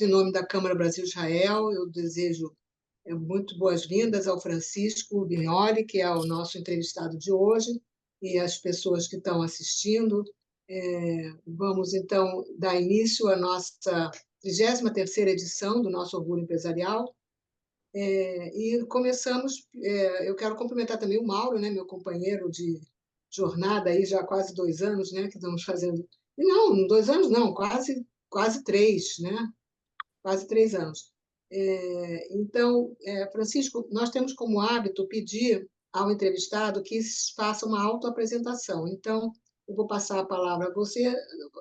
em nome da Câmara Brasil-Israel, eu desejo muito boas-vindas ao Francisco Vignoli, que é o nosso entrevistado de hoje, e as pessoas que estão assistindo. Vamos, então, dar início à nossa 33ª edição do nosso Orgulho Empresarial. E começamos, eu quero cumprimentar também o Mauro, né, meu companheiro de jornada, aí já há quase 2 anos, né, que estamos fazendo... Não, 2 anos não, quase 3, né? Quase 3 anos. Então, Francisco, nós temos como hábito pedir ao entrevistado que faça uma autoapresentação. Então, eu vou passar a palavra a você.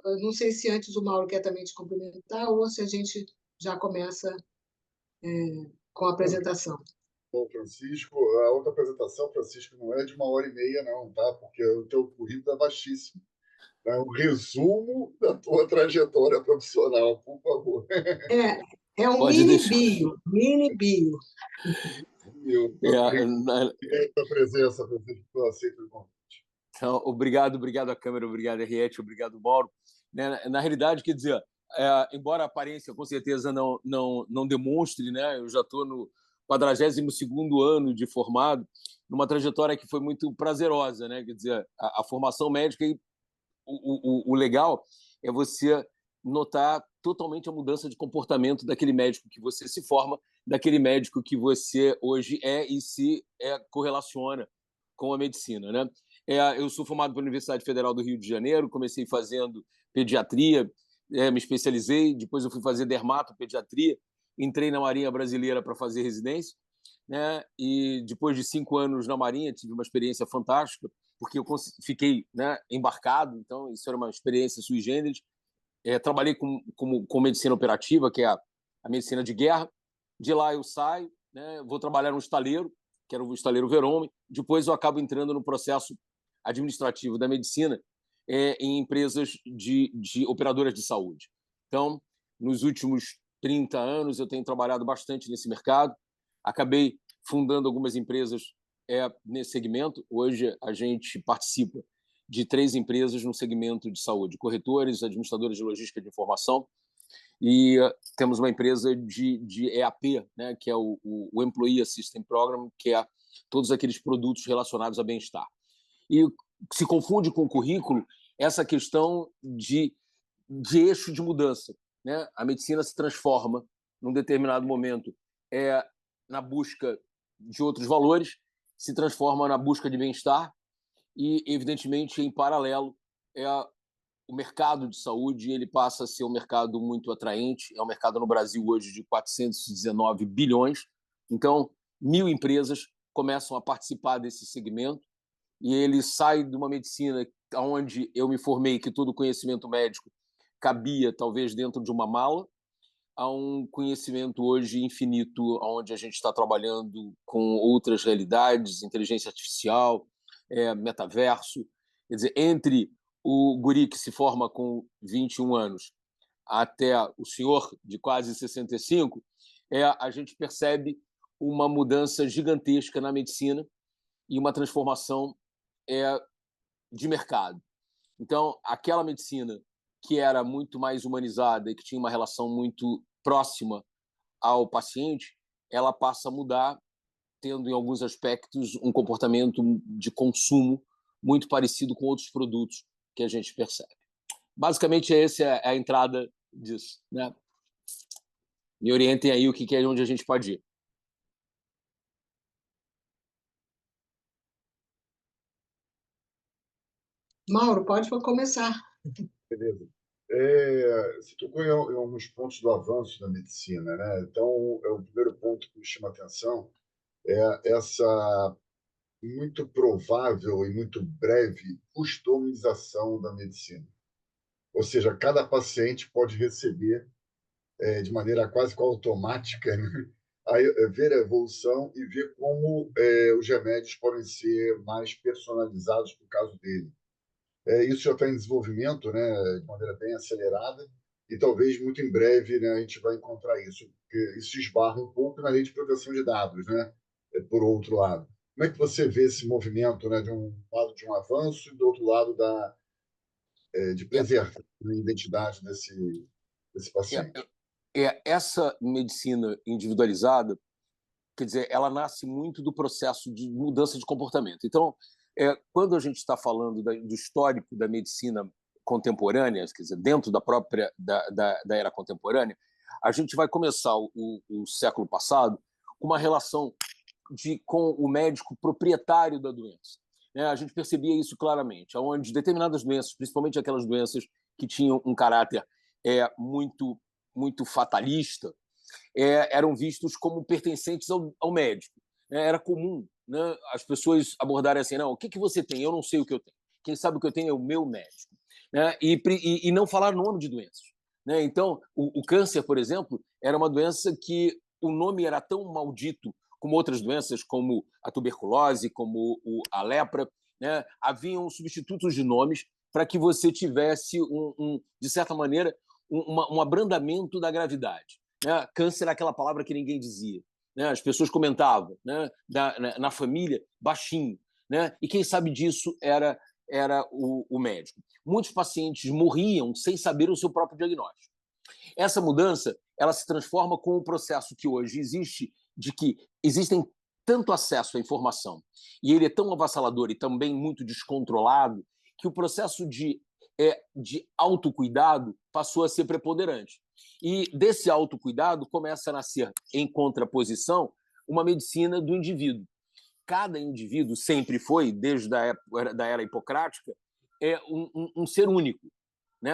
Eu não sei se antes o Mauro quer também te cumprimentar ou se a gente já começa com a apresentação. Bom, Francisco, a outra apresentação, Francisco, não é de 1h30, não, tá? Porque o teu currículo é vastíssimo. É um resumo da tua trajetória profissional, por favor. É um Pode mini deixar. mini bio. A presença, Francisco, que eu aceito o convite. Então, obrigado à Câmara, obrigado, Henriette, obrigado, Mauro. Na realidade, quer dizer, embora a aparência com certeza não demonstre, né, eu já estou no 42º ano de formado, numa trajetória que foi muito prazerosa, né, quer dizer, a formação médica, e o legal é você notar totalmente a mudança de comportamento daquele médico que você se forma, daquele médico que você hoje e se correlaciona com a medicina, né? Eu sou formado pela Universidade Federal do Rio de Janeiro, comecei fazendo pediatria, me especializei, depois eu fui fazer dermatopediatria, entrei na Marinha Brasileira para fazer residência, né? E depois de 5 anos na Marinha, tive uma experiência fantástica, porque eu fiquei, né, embarcado, então isso era uma experiência sui generis. Trabalhei com medicina operativa, que é a medicina de guerra. De lá eu saio, né, vou trabalhar no estaleiro, que era o estaleiro Verome. Depois eu acabo entrando no processo administrativo da medicina em empresas de operadoras de saúde. Então, nos últimos 30 anos, eu tenho trabalhado bastante nesse mercado. Acabei fundando algumas empresas nesse segmento. Hoje, a gente participa de 3 empresas no segmento de saúde: corretores, administradores de logística de informação, e temos uma empresa de EAP, né, que é o Employee Assistance Program, que é todos aqueles produtos relacionados a bem-estar. E se confunde com o currículo essa questão de eixo de mudança, né? A medicina se transforma num determinado momento na busca de outros valores, se transforma na busca de bem-estar e, evidentemente, em paralelo, o mercado de saúde ele passa a ser um mercado muito atraente. É um mercado no Brasil hoje de 419 bilhões. Então, 1.000 empresas começam a participar desse segmento e ele sai de uma medicina onde eu me formei, que todo conhecimento médico cabia talvez dentro de uma mala, a um conhecimento hoje infinito, onde a gente está trabalhando com outras realidades, inteligência artificial, metaverso. Quer dizer, entre o guri que se forma com 21 anos até o senhor de quase 65, a gente percebe uma mudança gigantesca na medicina e uma transformação de mercado. Então, aquela medicina que era muito mais humanizada e que tinha uma relação muito próxima ao paciente, ela passa a mudar, tendo em alguns aspectos um comportamento de consumo muito parecido com outros produtos que a gente percebe. Basicamente, essa é a entrada disso, né? Me orientem aí o que é onde a gente pode ir. Mauro, pode começar. Beleza. Você tocou em alguns pontos do avanço da medicina, né? Então, o primeiro ponto que me chama a atenção é essa muito provável e muito breve customização da medicina. Ou seja, cada paciente pode receber de maneira quase que automática, né? Ver a evolução e ver como os remédios podem ser mais personalizados para o caso dele. Isso já está em desenvolvimento, né, de maneira bem acelerada, e talvez muito em breve, né, a gente vai encontrar isso, porque isso esbarra um pouco na lei de proteção de dados, né, por outro lado. Como é que você vê esse movimento, né, de um lado de um avanço e do outro lado de preservar a identidade desse paciente? essa medicina individualizada, quer dizer, ela nasce muito do processo de mudança de comportamento. Então, quando a gente está falando do histórico da medicina contemporânea, quer dizer, dentro da própria da era contemporânea, a gente vai começar o século passado com uma relação com o médico proprietário da doença. A gente percebia isso claramente, onde determinadas doenças, principalmente aquelas doenças que tinham um caráter muito, muito fatalista, eram vistos como pertencentes ao médico. Era comum, né, as pessoas abordarem assim: não, o que você tem? Eu não sei o que eu tenho. Quem sabe o que eu tenho é o meu médico. E não falar nome de doenças. Então, o câncer, por exemplo, era uma doença que o nome era tão maldito como outras doenças, como a tuberculose, como a lepra. Haviam substitutos de nomes para que você tivesse, de certa maneira, um abrandamento da gravidade. Câncer era aquela palavra que ninguém dizia. As pessoas comentavam, na família, baixinho. E quem sabe disso era o médico. Muitos pacientes morriam sem saber o seu próprio diagnóstico. Essa mudança ela se transforma com o processo que hoje existe, de que existem tanto acesso à informação, e ele é tão avassalador e também muito descontrolado, que o processo de autocuidado passou a ser preponderante. E desse autocuidado começa a nascer, em contraposição, uma medicina do indivíduo. Cada indivíduo sempre foi, desde a época da era hipocrática, um ser único.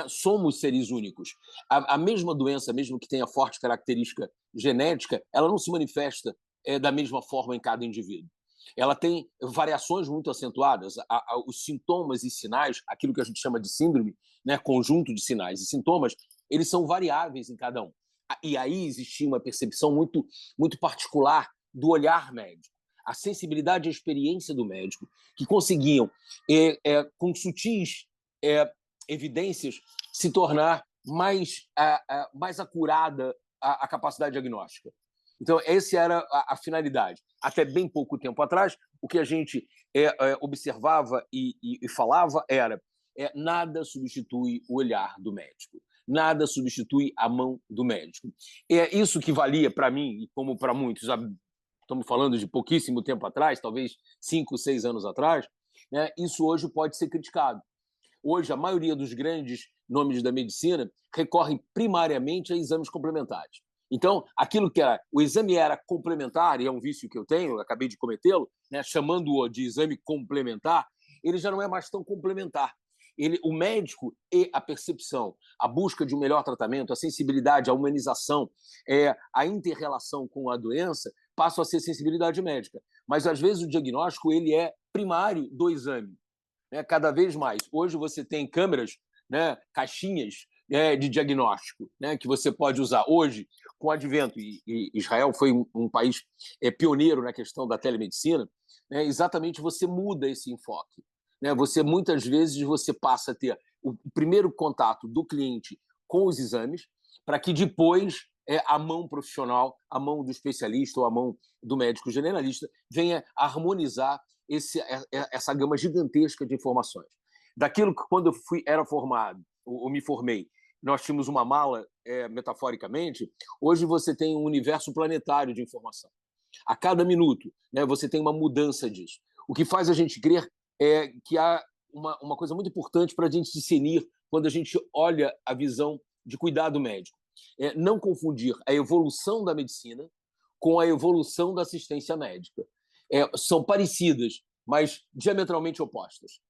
Somos seres únicos. A mesma doença, mesmo que tenha forte característica genética, ela não se manifesta da mesma forma em cada indivíduo. Ela tem variações muito acentuadas. Os sintomas e sinais, aquilo que a gente chama de síndrome, conjunto de sinais e sintomas, eles são variáveis em cada um. E aí existia uma percepção muito, muito particular do olhar médico, a sensibilidade e a experiência do médico, que conseguiam, com sutis evidências, se tornar mais acurada a capacidade diagnóstica. Então, essa era a finalidade. Até bem pouco tempo atrás, o que a gente observava e falava era nada substitui o olhar do médico, nada substitui a mão do médico. É isso que valia para mim, e como para muitos, estamos falando de pouquíssimo tempo atrás, talvez 5, 6 anos atrás, isso hoje pode ser criticado. Hoje, a maioria dos grandes nomes da medicina recorrem primariamente a exames complementares. Então, aquilo que o exame era complementar, e é um vício que eu tenho, acabei de cometê-lo, chamando-o de exame complementar, ele já não é mais tão complementar. O médico e a percepção, a busca de um melhor tratamento, a sensibilidade, a humanização, a inter-relação com a doença, passam a ser sensibilidade médica. Mas, às vezes, o diagnóstico ele é primário do exame. Cada vez mais. Hoje você tem câmeras, caixinhas de diagnóstico, que você pode usar. Hoje, com o advento, e Israel foi um país pioneiro na questão da telemedicina, exatamente você muda esse enfoque. Muitas vezes você passa a ter o primeiro contato do cliente com os exames, para que depois a mão profissional, a mão do especialista ou a mão do médico generalista venha harmonizar essa gama gigantesca de informações. Daquilo que, quando eu era formado, ou me formei, nós tínhamos uma mala, metaforicamente, hoje você tem um universo planetário de informação. A cada minuto, você tem uma mudança disso. O que faz a gente crer que há uma coisa muito importante para a gente discernir quando a gente olha a visão de cuidado médico. Não confundir a evolução da medicina com a evolução da assistência médica. São parecidas, mas diametralmente opostas.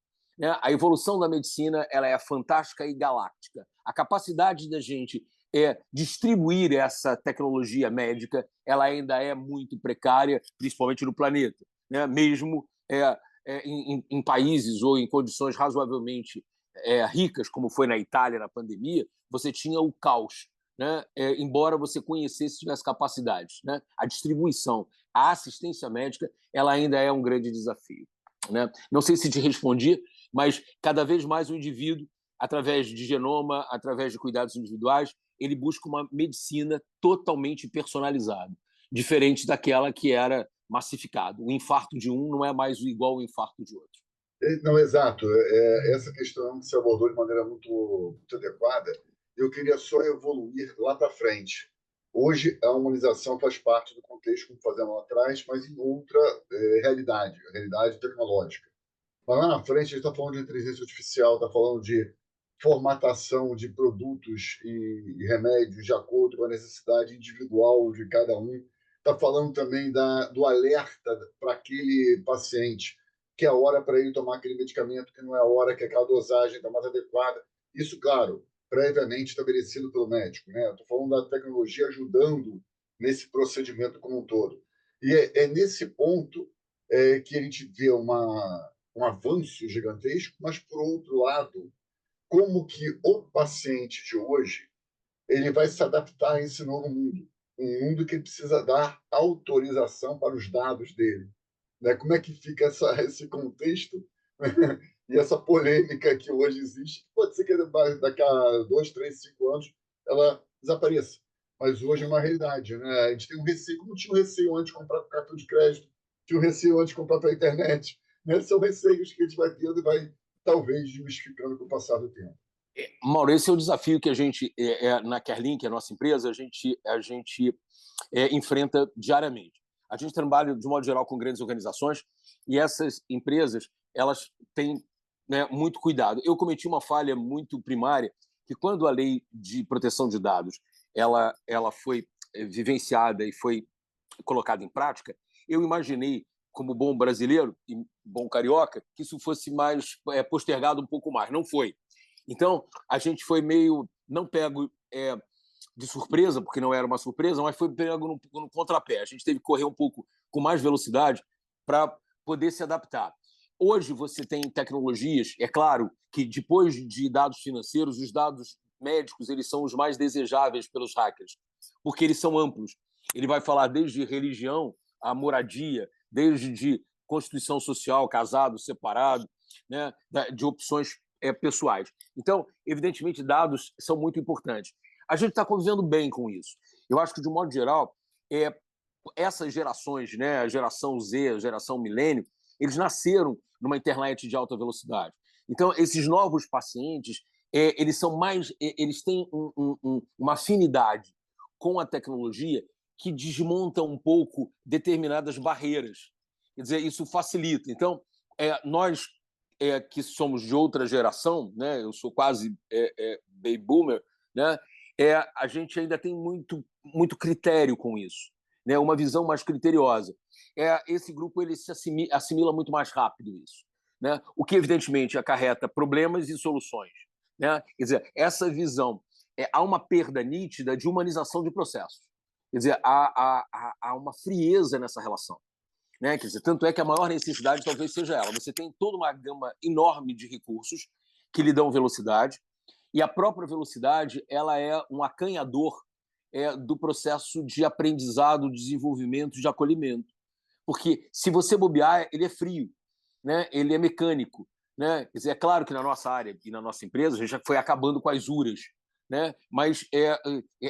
A evolução da medicina ela é fantástica e galáctica. A capacidade da gente distribuir essa tecnologia médica ela ainda é muito precária, principalmente no planeta. Mesmo em países ou em condições razoavelmente ricas, como foi na Itália na pandemia, você tinha o caos. Embora você conhecesse, tivesse capacidades. A distribuição, a assistência médica, ela ainda é um grande desafio. Não sei se te respondi, mas cada vez mais o indivíduo, através de genoma, através de cuidados individuais, ele busca uma medicina totalmente personalizada, diferente daquela que era massificada. O infarto de um não é mais igual ao infarto de outro. Não, exato. Essa questão que você abordou de maneira muito, muito adequada. Eu queria só evoluir lá para frente. Hoje, a humanização faz parte do contexto, como fazemos lá atrás, mas em outra realidade, a realidade tecnológica. Mas lá na frente, a gente está falando de inteligência artificial, está falando de formatação de produtos e remédios de acordo com a necessidade individual de cada um. Está falando também do alerta para aquele paciente, que é a hora para ele tomar aquele medicamento, que não é a hora que aquela dosagem está mais adequada. Isso, claro, previamente estabelecido pelo médico. Né? Estou falando da tecnologia ajudando nesse procedimento como um todo. E é nesse ponto que a gente vê um avanço gigantesco, mas, por outro lado, como que o paciente de hoje ele vai se adaptar a esse novo mundo, um mundo que precisa dar autorização para os dados dele. Né? Como é que fica esse contexto e essa polêmica que hoje existe? Pode ser que daqui a 2, 3, 5 anos ela desapareça, mas hoje é uma realidade. Né? A gente tem um receio, como tinha um receio antes de comprar cartão de crédito, tinha um receio antes de comprar pela internet. Né? São receios que a gente vai tendo e vai, talvez, desmistificando com o passar do tempo. Mauro, esse é o desafio que a gente, na Kerlink, a nossa empresa, a gente enfrenta diariamente. A gente trabalha, de modo geral, com grandes organizações e essas empresas elas têm, né, muito cuidado. Eu cometi uma falha muito primária, que quando a lei de proteção de dados ela foi vivenciada e foi colocada em prática, eu imaginei, como bom brasileiro e bom carioca, que isso fosse mais postergado um pouco mais. Não foi. Então, a gente foi meio, não pego de surpresa, porque não era uma surpresa, mas foi pego no contrapé. A gente teve que correr um pouco com mais velocidade para poder se adaptar. Hoje você tem tecnologias, é claro que depois de dados financeiros, os dados médicos eles são os mais desejáveis pelos hackers, porque eles são amplos. Ele vai falar desde religião a moradia, desde de constituição social, casado, separado, né, de opções pessoais. Então, evidentemente, dados são muito importantes. A gente está convivendo bem com isso. Eu acho que, de um modo geral, essas gerações, né, a geração Z, a geração milênio, eles nasceram numa internet de alta velocidade. Então, esses novos pacientes, eles são mais, eles têm uma afinidade com a tecnologia que desmonta um pouco determinadas barreiras. Quer dizer, isso facilita. Então, nós que somos de outra geração, né? Eu sou quase baby boomer, né? A gente ainda tem muito critério com isso, né? Uma visão mais criteriosa. Esse grupo ele se assimila muito mais rápido isso, né? O que evidentemente acarreta problemas e soluções, né? Quer dizer, essa visão há uma perda nítida de humanização de processos. Quer dizer, há uma frieza nessa relação. Né? Quer dizer, tanto é que a maior necessidade talvez seja ela. Você tem toda uma gama enorme de recursos que lhe dão velocidade, e a própria velocidade ela é um acanhador do processo de aprendizado, desenvolvimento, de acolhimento. Porque se você bobear, ele é frio, né? Ele é mecânico. Né? Quer dizer, é claro que na nossa área e na nossa empresa a gente já foi acabando com as URAs, né? Mas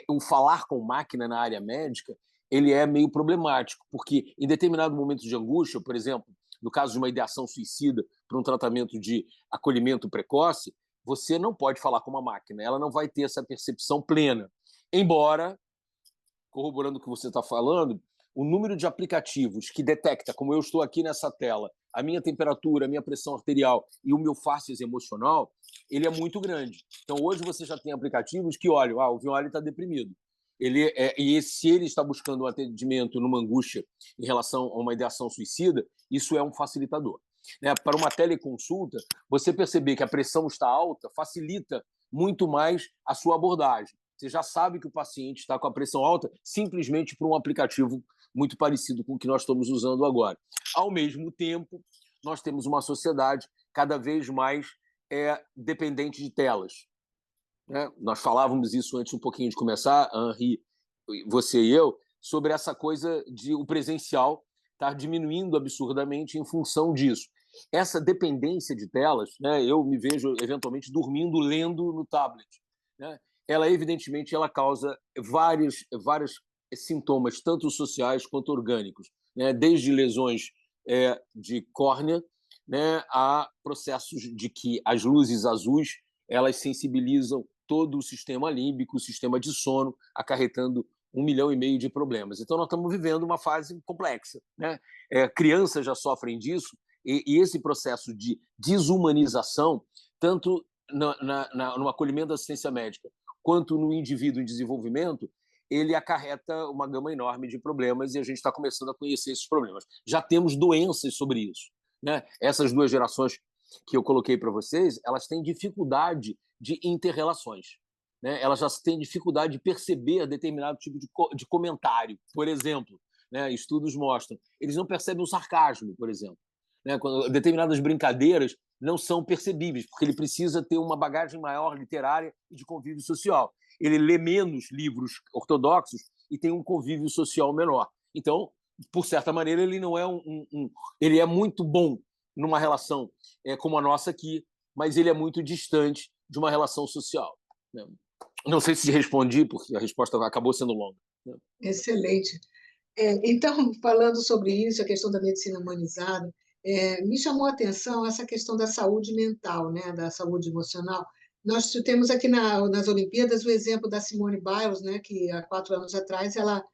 o falar com máquina na área médica ele é meio problemático, porque em determinado momento de angústia, por exemplo, no caso de uma ideação suicida para um tratamento de acolhimento precoce, você não pode falar com uma máquina, ela não vai ter essa percepção plena. Embora, corroborando o que você está falando, o número de aplicativos que detecta, como eu estou aqui nessa tela, a minha temperatura, a minha pressão arterial e o meu faces emocional, ele é muito grande. Então, hoje você já tem aplicativos que olham, o Violi está deprimido. E se ele está buscando um atendimento numa angústia em relação a uma ideação suicida, isso é um facilitador. Né? Para uma teleconsulta, você perceber que a pressão está alta facilita muito mais a sua abordagem. Você já sabe que o paciente está com a pressão alta simplesmente por um aplicativo muito parecido com o que nós estamos usando agora. Ao mesmo tempo, nós temos uma sociedade cada vez mais dependente de telas. Né? Nós falávamos isso antes um pouquinho de começar, Henri, você e eu, sobre essa coisa de o presencial estar diminuindo absurdamente em função disso. Essa dependência de telas, né, eu me vejo eventualmente dormindo, lendo no tablet. Né? Ela, evidentemente, ela causa vários sintomas, tanto sociais quanto orgânicos, né? Desde lesões de córnea, né, a processos de que as luzes azuis elas sensibilizam todo o sistema límbico, o sistema de sono, acarretando 1,5 milhão de problemas. Então, nós estamos vivendo uma fase complexa, né? Crianças já sofrem disso, e esse processo de desumanização, tanto no acolhimento da assistência médica quanto no indivíduo em desenvolvimento, ele acarreta uma gama enorme de problemas, e a gente está começando a conhecer esses problemas. Já temos doenças sobre isso, né? Essas 2 gerações que eu coloquei para vocês, elas têm dificuldade de inter-relações, né? Elas já têm dificuldade de perceber determinado tipo de comentário. Por exemplo, né, estudos mostram, eles não percebem o sarcasmo, por exemplo, né? Quando determinadas brincadeiras não são percebíveis, porque ele precisa ter uma bagagem maior literária e de convívio social. Ele lê menos livros ortodoxos e tem um convívio social menor. Então, por certa maneira, ele não é ele é muito bom numa relação como a nossa aqui, mas ele é muito distante de uma relação social, né? Não sei se respondi, porque a resposta acabou sendo longa, né? Excelente. Então, falando sobre isso, a questão da medicina humanizada, me chamou a atenção essa questão da saúde mental, né, da saúde emocional. Nós temos aqui nas Olimpíadas o exemplo da Simone Biles, né, que há 4 anos atrás ela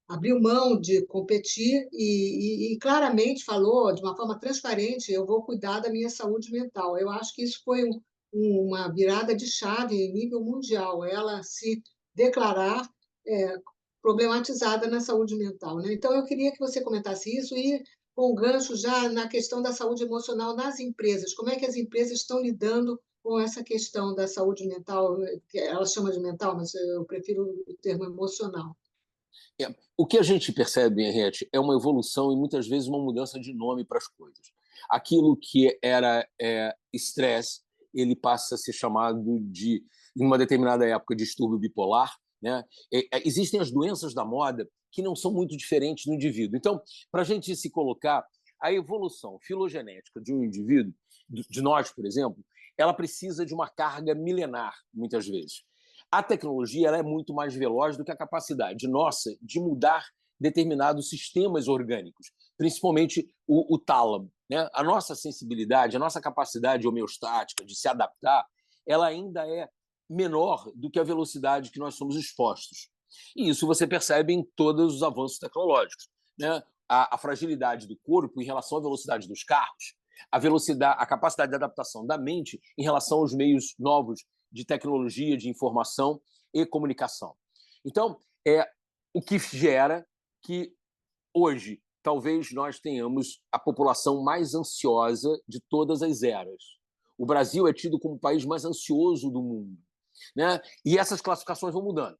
abriu mão de competir e claramente falou, de uma forma transparente, eu vou cuidar da minha saúde mental. Eu acho que isso foi uma virada de chave em nível mundial, ela se declarar problematizada na saúde mental, né? Então, eu queria que você comentasse isso e com o gancho já na questão da saúde emocional nas empresas. Como é que as empresas estão lidando com essa questão da saúde mental, que ela chama de mental, mas eu prefiro o termo emocional. O que a gente percebe, Henriette, é uma evolução e muitas vezes uma mudança de nome para as coisas. Aquilo que era estresse, ele passa a ser chamado de, em uma determinada época, distúrbio bipolar, né? Existem as doenças da moda que não são muito diferentes no indivíduo. Então, para a gente se colocar, a evolução filogenética de um indivíduo, de nós, por exemplo, ela precisa de uma carga milenar, muitas vezes. A tecnologia ela é muito mais veloz do que a capacidade nossa de mudar determinados sistemas orgânicos, principalmente o tálamo, né? A nossa sensibilidade, a nossa capacidade homeostática de se adaptar, ela ainda é menor do que a velocidade que nós somos expostos. E isso você percebe em todos os avanços tecnológicos, né? A fragilidade do corpo em relação à velocidade dos carros, a capacidade de adaptação da mente em relação aos meios novos de tecnologia, de informação e comunicação. Então, o que gera que hoje talvez nós tenhamos a população mais ansiosa de todas as eras. O Brasil é tido como o país mais ansioso do mundo, né? E essas classificações vão mudando.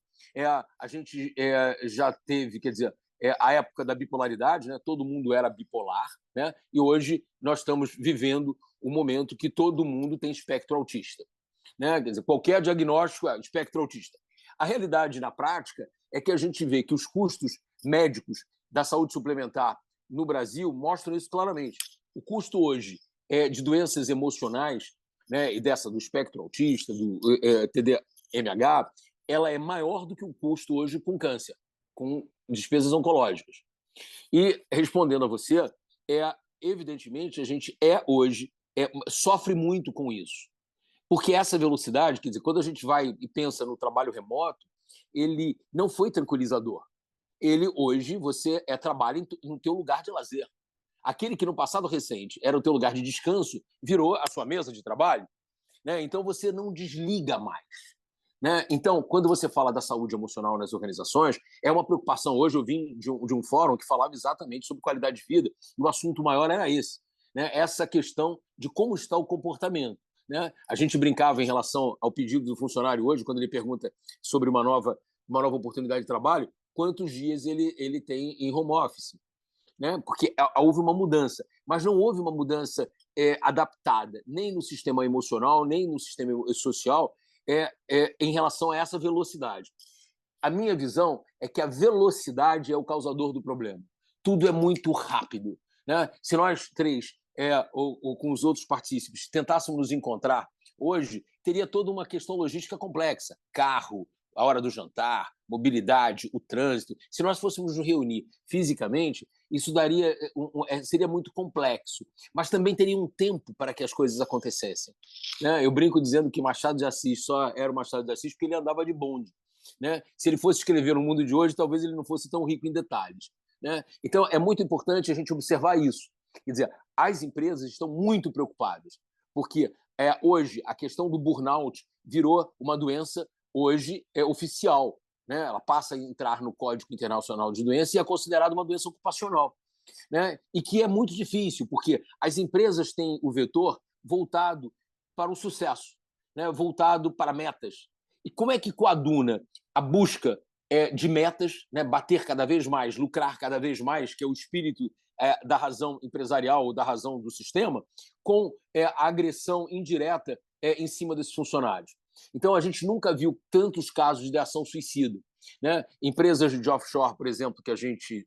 A gente já teve, quer dizer, a época da bipolaridade, né? Todo mundo era bipolar, né? E hoje nós estamos vivendo um momento que todo mundo tem espectro autista, né? Quer dizer, qualquer diagnóstico é espectro autista. A realidade na prática é que a gente vê que os custos médicos da saúde suplementar no Brasil mostram isso claramente. O custo hoje de doenças emocionais, né, e dessa do espectro autista, do TDMH, ela é maior do que o custo hoje com câncer, com despesas oncológicas. E, respondendo a você, evidentemente, a gente hoje sofre muito com isso. Porque essa velocidade, quer dizer, quando a gente vai e pensa no trabalho remoto, ele não foi tranquilizador. Ele, hoje, você trabalha no teu lugar de lazer. Aquele que no passado recente era o teu lugar de descanso, virou a sua mesa de trabalho, né? Então, você não desliga mais, né? Então, quando você fala da saúde emocional nas organizações, é uma preocupação. Hoje eu vim de um fórum que falava exatamente sobre qualidade de vida, e o assunto maior era esse, né? Essa questão de como está o comportamento, né? A gente brincava em relação ao pedido do funcionário hoje, quando ele pergunta sobre uma nova oportunidade de trabalho, quantos dias ele tem em home office, né? Porque houve uma mudança, mas não houve uma mudança adaptada, nem no sistema emocional, nem no sistema social, em relação a essa velocidade. A minha visão é que a velocidade é o causador do problema. Tudo é muito rápido, né? Se nós três, ou com os outros partícipes, tentássemos nos encontrar hoje, teria toda uma questão logística complexa. Carro, a hora do jantar, mobilidade, o trânsito. Se nós fôssemos nos reunir fisicamente, isso seria muito complexo, mas também teria um tempo para que as coisas acontecessem, né? Eu brinco dizendo que Machado de Assis só era o Machado de Assis porque ele andava de bonde. né? Se ele fosse escrever no mundo de hoje, talvez ele não fosse tão rico em detalhes, né? Então, é muito importante a gente observar isso. Quer dizer, as empresas estão muito preocupadas, porque hoje a questão do burnout virou uma doença hoje oficial, né? Ela passa a entrar no Código Internacional de Doenças e é considerada uma doença ocupacional, né? E que é muito difícil, porque as empresas têm o vetor voltado para o sucesso, né? Voltado para metas. E como é que coaduna a busca de metas, né? Bater cada vez mais, lucrar cada vez mais, que é o espírito da razão empresarial ou da razão do sistema, com a agressão indireta em cima desses funcionários? Então, a gente nunca viu tantos casos de ação suicida, né? Empresas de offshore, por exemplo, que a gente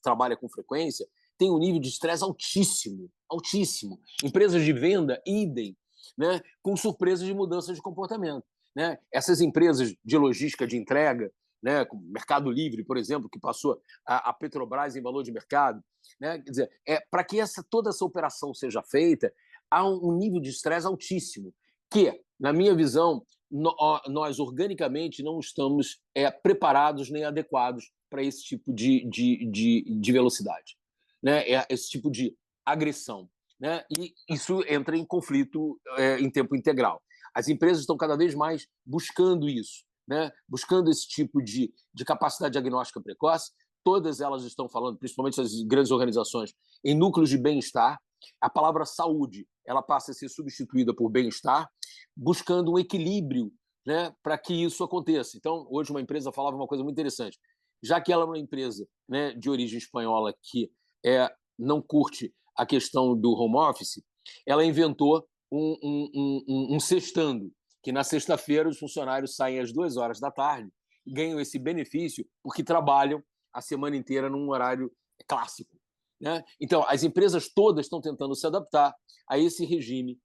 trabalha com frequência, têm um nível de estresse altíssimo, altíssimo. Empresas de venda, idem, né? Com surpresas de mudanças de comportamento, né? Essas empresas de logística de entrega, né, como Mercado Livre, por exemplo, que passou a Petrobras em valor de mercado, né? Quer dizer, para que toda essa operação seja feita, há um nível de estresse altíssimo, que, na minha visão, nós organicamente não estamos preparados nem adequados para esse tipo de velocidade, né? Esse tipo de agressão, né? E isso entra em conflito em tempo integral. As empresas estão cada vez mais buscando isso, né? Buscando esse tipo de capacidade diagnóstica precoce. Todas elas estão falando, principalmente as grandes organizações, em núcleos de bem-estar. A palavra saúde ela passa a ser substituída por bem-estar, buscando um equilíbrio, né, para que isso aconteça. Então, hoje uma empresa falava uma coisa muito interessante. Já que ela é uma empresa, né, de origem espanhola que não curte a questão do home office, ela inventou um sextando, que na sexta-feira os funcionários saem às 2 horas da tarde e ganham esse benefício porque trabalham a semana inteira num horário clássico, né? Então, as empresas todas estão tentando se adaptar a esse regime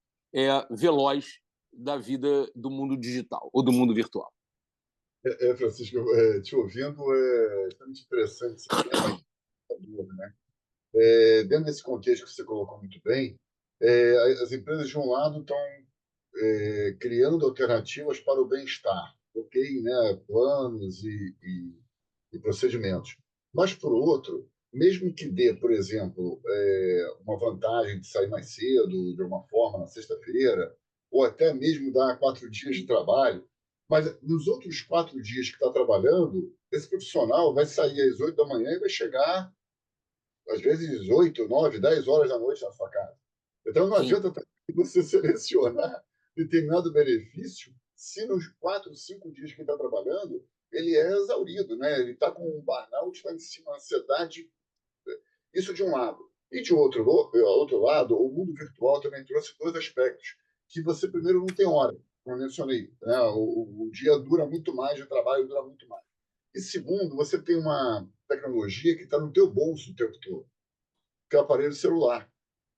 veloz da vida do mundo digital ou do mundo virtual. Francisco, te ouvindo é extremamente interessante esse tema, né? Dentro desse contexto que você colocou muito bem, as empresas, de um lado, estão criando alternativas para o bem-estar, ok, né? Planos e procedimentos. Mas, por outro, mesmo que dê, por exemplo, uma vantagem de sair mais cedo, de alguma forma, na sexta-feira, ou até mesmo dar 4 dias de trabalho, mas nos outros 4 dias que está trabalhando, esse profissional vai sair às 8 da manhã e vai chegar, às vezes, 8, 9, 10 horas da noite na sua casa. Então, não Sim. adianta você selecionar determinado benefício se nos 4, 5 dias que está trabalhando ele é exaurido, né? Ele está com um burnout, está em cima da ansiedade. Isso de um lado. E de outro lado, o mundo virtual também trouxe 2 aspectos. Que você, primeiro, não tem hora, como eu mencionei. Né? O dia dura muito mais, o trabalho dura muito mais. E segundo, você tem uma tecnologia que está no teu bolso o tempo todo, que é o aparelho celular.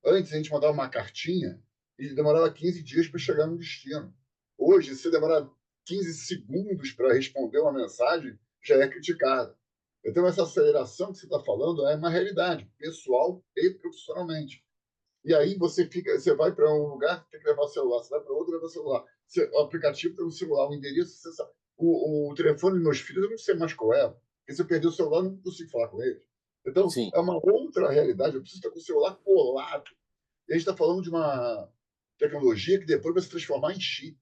Antes, a gente mandava uma cartinha e demorava 15 dias para chegar no destino. Hoje, se demorar 15 segundos para responder uma mensagem, já é criticado. Então, essa aceleração que você está falando é uma realidade, pessoal e profissionalmente. E aí você vai para um lugar, tem que levar o celular, você vai para outro, leva o celular. O aplicativo está no celular, o endereço, você sabe. O telefone dos meus filhos, eu não sei mais qual é, porque se eu perder o celular, eu não consigo falar com eles. Então, Sim. é uma outra realidade, eu preciso estar com o celular colado. E a gente está falando de uma tecnologia que depois vai se transformar em chip.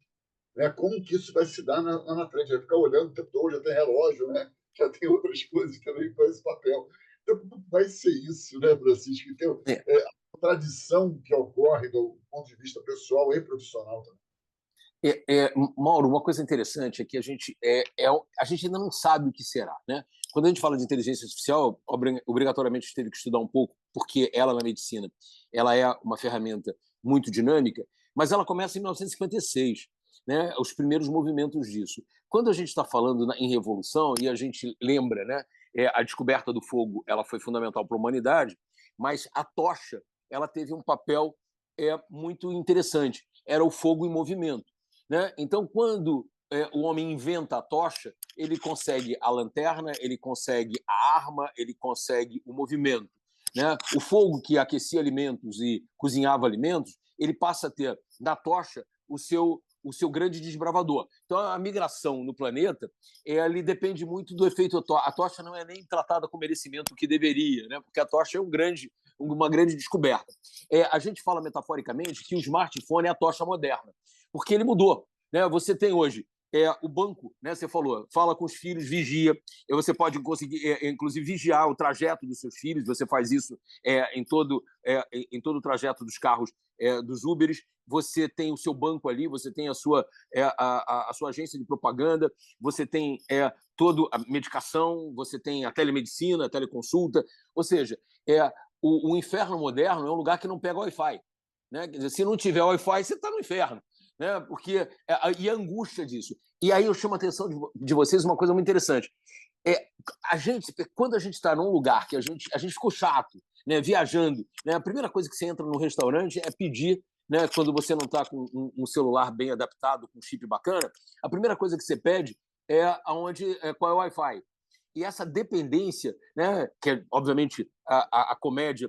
Né? Como que isso vai se dar lá na frente? Vai ficar olhando o tempo todo, já tem relógio, né? Já tem outras coisas também que fazem esse papel. Então, como vai ser isso, né, Francisco? Então, a tradição que ocorre do ponto de vista pessoal e profissional também. Mauro, uma coisa interessante é que a gente ainda não sabe o que será, né? Quando a gente fala de inteligência artificial, obrigatoriamente a gente teve que estudar um pouco, porque ela, na medicina, ela é uma ferramenta muito dinâmica, mas ela começa em 1956, né? Os primeiros movimentos disso. Quando a gente está falando em revolução, e a gente lembra, né? A descoberta do fogo ela foi fundamental para a humanidade, mas a tocha ela teve um papel muito interessante. Era o fogo em movimento. Né? Então, quando o homem inventa a tocha, ele consegue a lanterna, ele consegue a arma, ele consegue o movimento. Né? O fogo que aquecia alimentos e cozinhava alimentos, ele passa a ter na tocha o seu o seu grande desbravador. Então, a migração no planeta ele depende muito do efeito tocha. A tocha não é nem tratada com merecimento que deveria, né? Porque a tocha é uma grande descoberta. A gente fala metaforicamente que o smartphone é a tocha moderna, porque ele mudou. Né? Você tem hoje o banco, né? Você falou, fala com os filhos, vigia. Você pode conseguir, inclusive, vigiar o trajeto dos seus filhos. Você faz isso em todo o trajeto dos carros dos Uberes. Você tem o seu banco ali, você tem a sua agência de propaganda, você tem toda a medicação, você tem a telemedicina, a teleconsulta. Ou seja, o inferno moderno é um lugar que não pega Wi-Fi. Né? Quer dizer, se não tiver Wi-Fi, você está no inferno. Né? Porque e a angústia disso. E aí eu chamo a atenção de vocês uma coisa muito interessante. Quando a gente está num lugar que a gente ficou chato, né, viajando, né, a primeira coisa que você entra no restaurante é pedir, né, quando você não está com um celular bem adaptado, com um chip bacana, a primeira coisa que você pede qual é o Wi-Fi. E essa dependência, né, que obviamente a comédia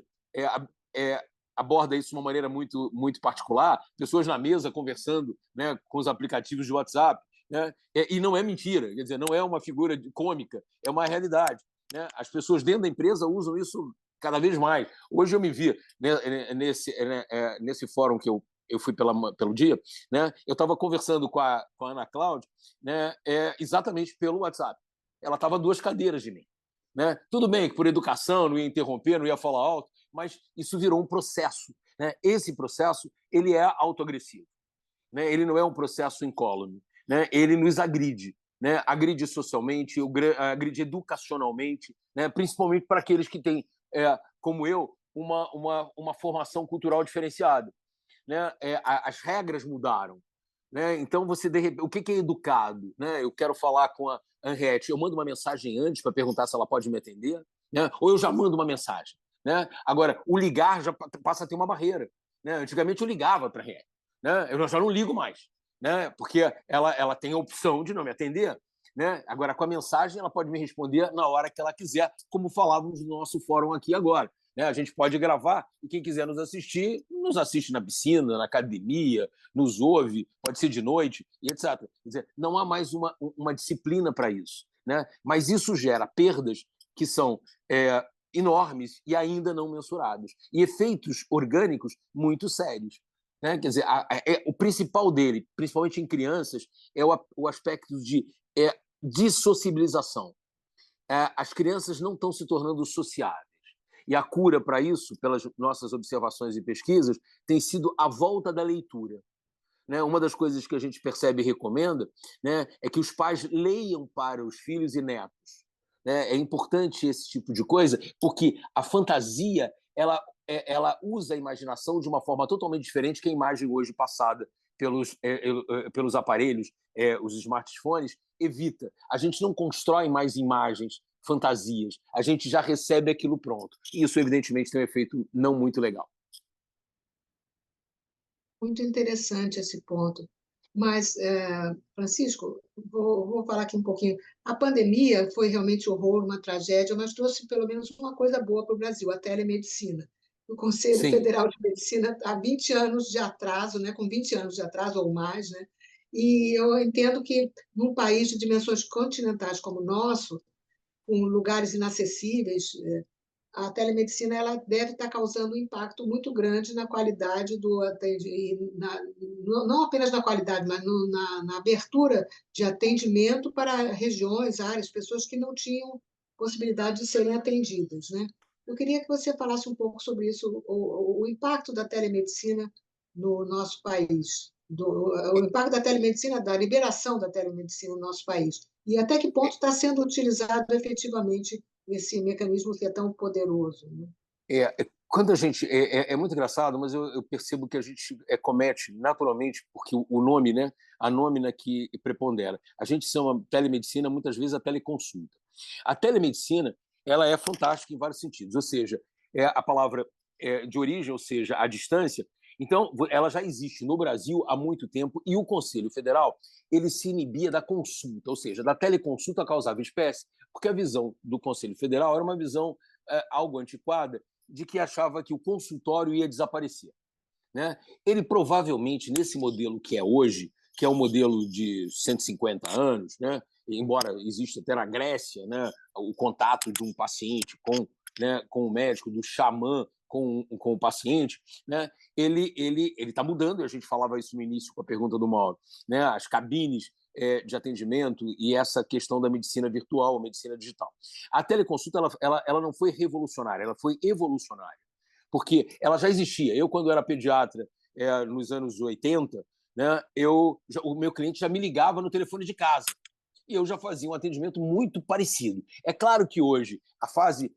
aborda isso de uma maneira muito, muito particular, pessoas na mesa conversando, né, com os aplicativos de WhatsApp, né, e não é mentira, quer dizer, não é uma figura cômica, é uma realidade. Né? As pessoas dentro da empresa usam isso cada vez mais. Hoje eu me vi, né, nesse fórum que eu fui pelo dia, né, eu estava conversando com a Ana Cláudia, né, exatamente pelo WhatsApp. Ela estava a 2 cadeiras de mim. Né? Tudo bem que por educação não ia interromper, não ia falar alto, mas isso virou um processo. Né? Esse processo ele é autoagressivo. Né? Ele não é um processo incólume. Né? Ele nos agride. Né? Agride socialmente, agride educacionalmente, né? Principalmente para aqueles que têm, como eu, uma formação cultural diferenciada. Né? As regras mudaram. Né? Então, o que é educado? Né? Eu quero falar com a Henriette, eu mando uma mensagem antes para perguntar se ela pode me atender, né? Ou eu já mando uma mensagem. Né? Agora, o ligar já passa a ter uma barreira. Né? Antigamente eu ligava para a Henriette. Né? Eu já não ligo mais, né? Porque ela tem a opção de não me atender. Né? Agora, com a mensagem, ela pode me responder na hora que ela quiser, como falávamos no nosso fórum aqui agora. Né? A gente pode gravar e quem quiser nos assiste na piscina, na academia, nos ouve, pode ser de noite, e etc. Quer dizer, não há mais uma disciplina para isso. Né? Mas isso gera perdas que são enormes e ainda não mensuradas, e efeitos orgânicos muito sérios. Né? Quer dizer, o principal dele, principalmente em crianças, é o aspecto de dissociabilização. As crianças não estão se tornando sociáveis. E a cura para isso, pelas nossas observações e pesquisas, tem sido a volta da leitura. Né? Uma das coisas que a gente percebe e recomenda, né, é que os pais leiam para os filhos e netos. Né? É importante esse tipo de coisa, porque a fantasia ela usa a imaginação de uma forma totalmente diferente que a imagem hoje passada pelos aparelhos, os smartphones, evita. A gente não constrói mais imagens, fantasias. A gente já recebe aquilo pronto. E isso, evidentemente, tem um efeito não muito legal. Muito interessante esse ponto. Mas, Francisco, vou falar aqui um pouquinho. A pandemia foi realmente um horror, uma tragédia, mas trouxe pelo menos uma coisa boa para o Brasil, a telemedicina. O Conselho Sim. Federal de Medicina há 20 anos de atraso, né, com 20 anos de atraso ou mais, né? E eu entendo que num país de dimensões continentais como o nosso, com lugares inacessíveis, a telemedicina ela deve estar causando um impacto muito grande na qualidade do atendimento, não apenas na qualidade, mas na abertura de atendimento para regiões, áreas, pessoas que não tinham possibilidade de serem atendidas, né? Eu queria que você falasse um pouco sobre isso, o impacto da telemedicina no nosso país, o impacto da telemedicina, da liberação da telemedicina no nosso país, e até que ponto está sendo utilizado efetivamente esse mecanismo que é tão poderoso. Né? Quando a gente é muito engraçado, mas eu percebo que a gente comete naturalmente, porque o nome, né, a nômina que prepondera. A gente chama telemedicina muitas vezes a teleconsulta. A telemedicina ela é fantástica em vários sentidos, ou seja, a palavra de origem, ou seja, a distância. Então, ela já existe no Brasil há muito tempo e o Conselho Federal ele se inibia da consulta, ou seja, da teleconsulta causava espécie, porque a visão do Conselho Federal era uma visão algo antiquada de que achava que o consultório ia desaparecer. Né? Ele provavelmente, nesse modelo que é hoje, que é um modelo de 150 anos, né? Embora exista até na Grécia, né, o contato de um paciente com o médico, do xamã com o paciente, né, ele está mudando, e a gente falava isso no início com a pergunta do Mauro, né, as cabines de atendimento e essa questão da medicina virtual, a medicina digital. A teleconsulta ela não foi revolucionária, ela foi evolucionária, porque ela já existia. Eu, quando era pediatra, nos anos 80, né, o meu cliente já me ligava no telefone de casa e eu já fazia um atendimento muito parecido. É claro que hoje, a fase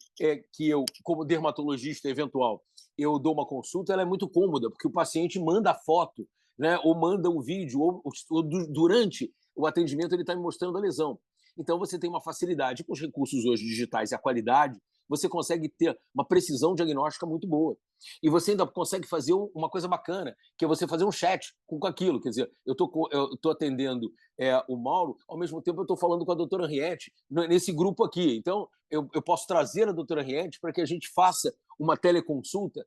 que eu, como dermatologista eventual, eu dou uma consulta, ela é muito cômoda, porque o paciente manda a foto, né, ou manda um vídeo, ou durante o atendimento ele está me mostrando a lesão. Então, você tem uma facilidade com os recursos hoje digitais e a qualidade, você consegue ter uma precisão diagnóstica muito boa. E você ainda consegue fazer uma coisa bacana, que é você fazer um chat com aquilo. Quer dizer, eu estou atendendo o Mauro, ao mesmo tempo eu estou falando com a doutora Henriette nesse grupo aqui. Então, eu posso trazer a doutora Henriette para que a gente faça uma teleconsulta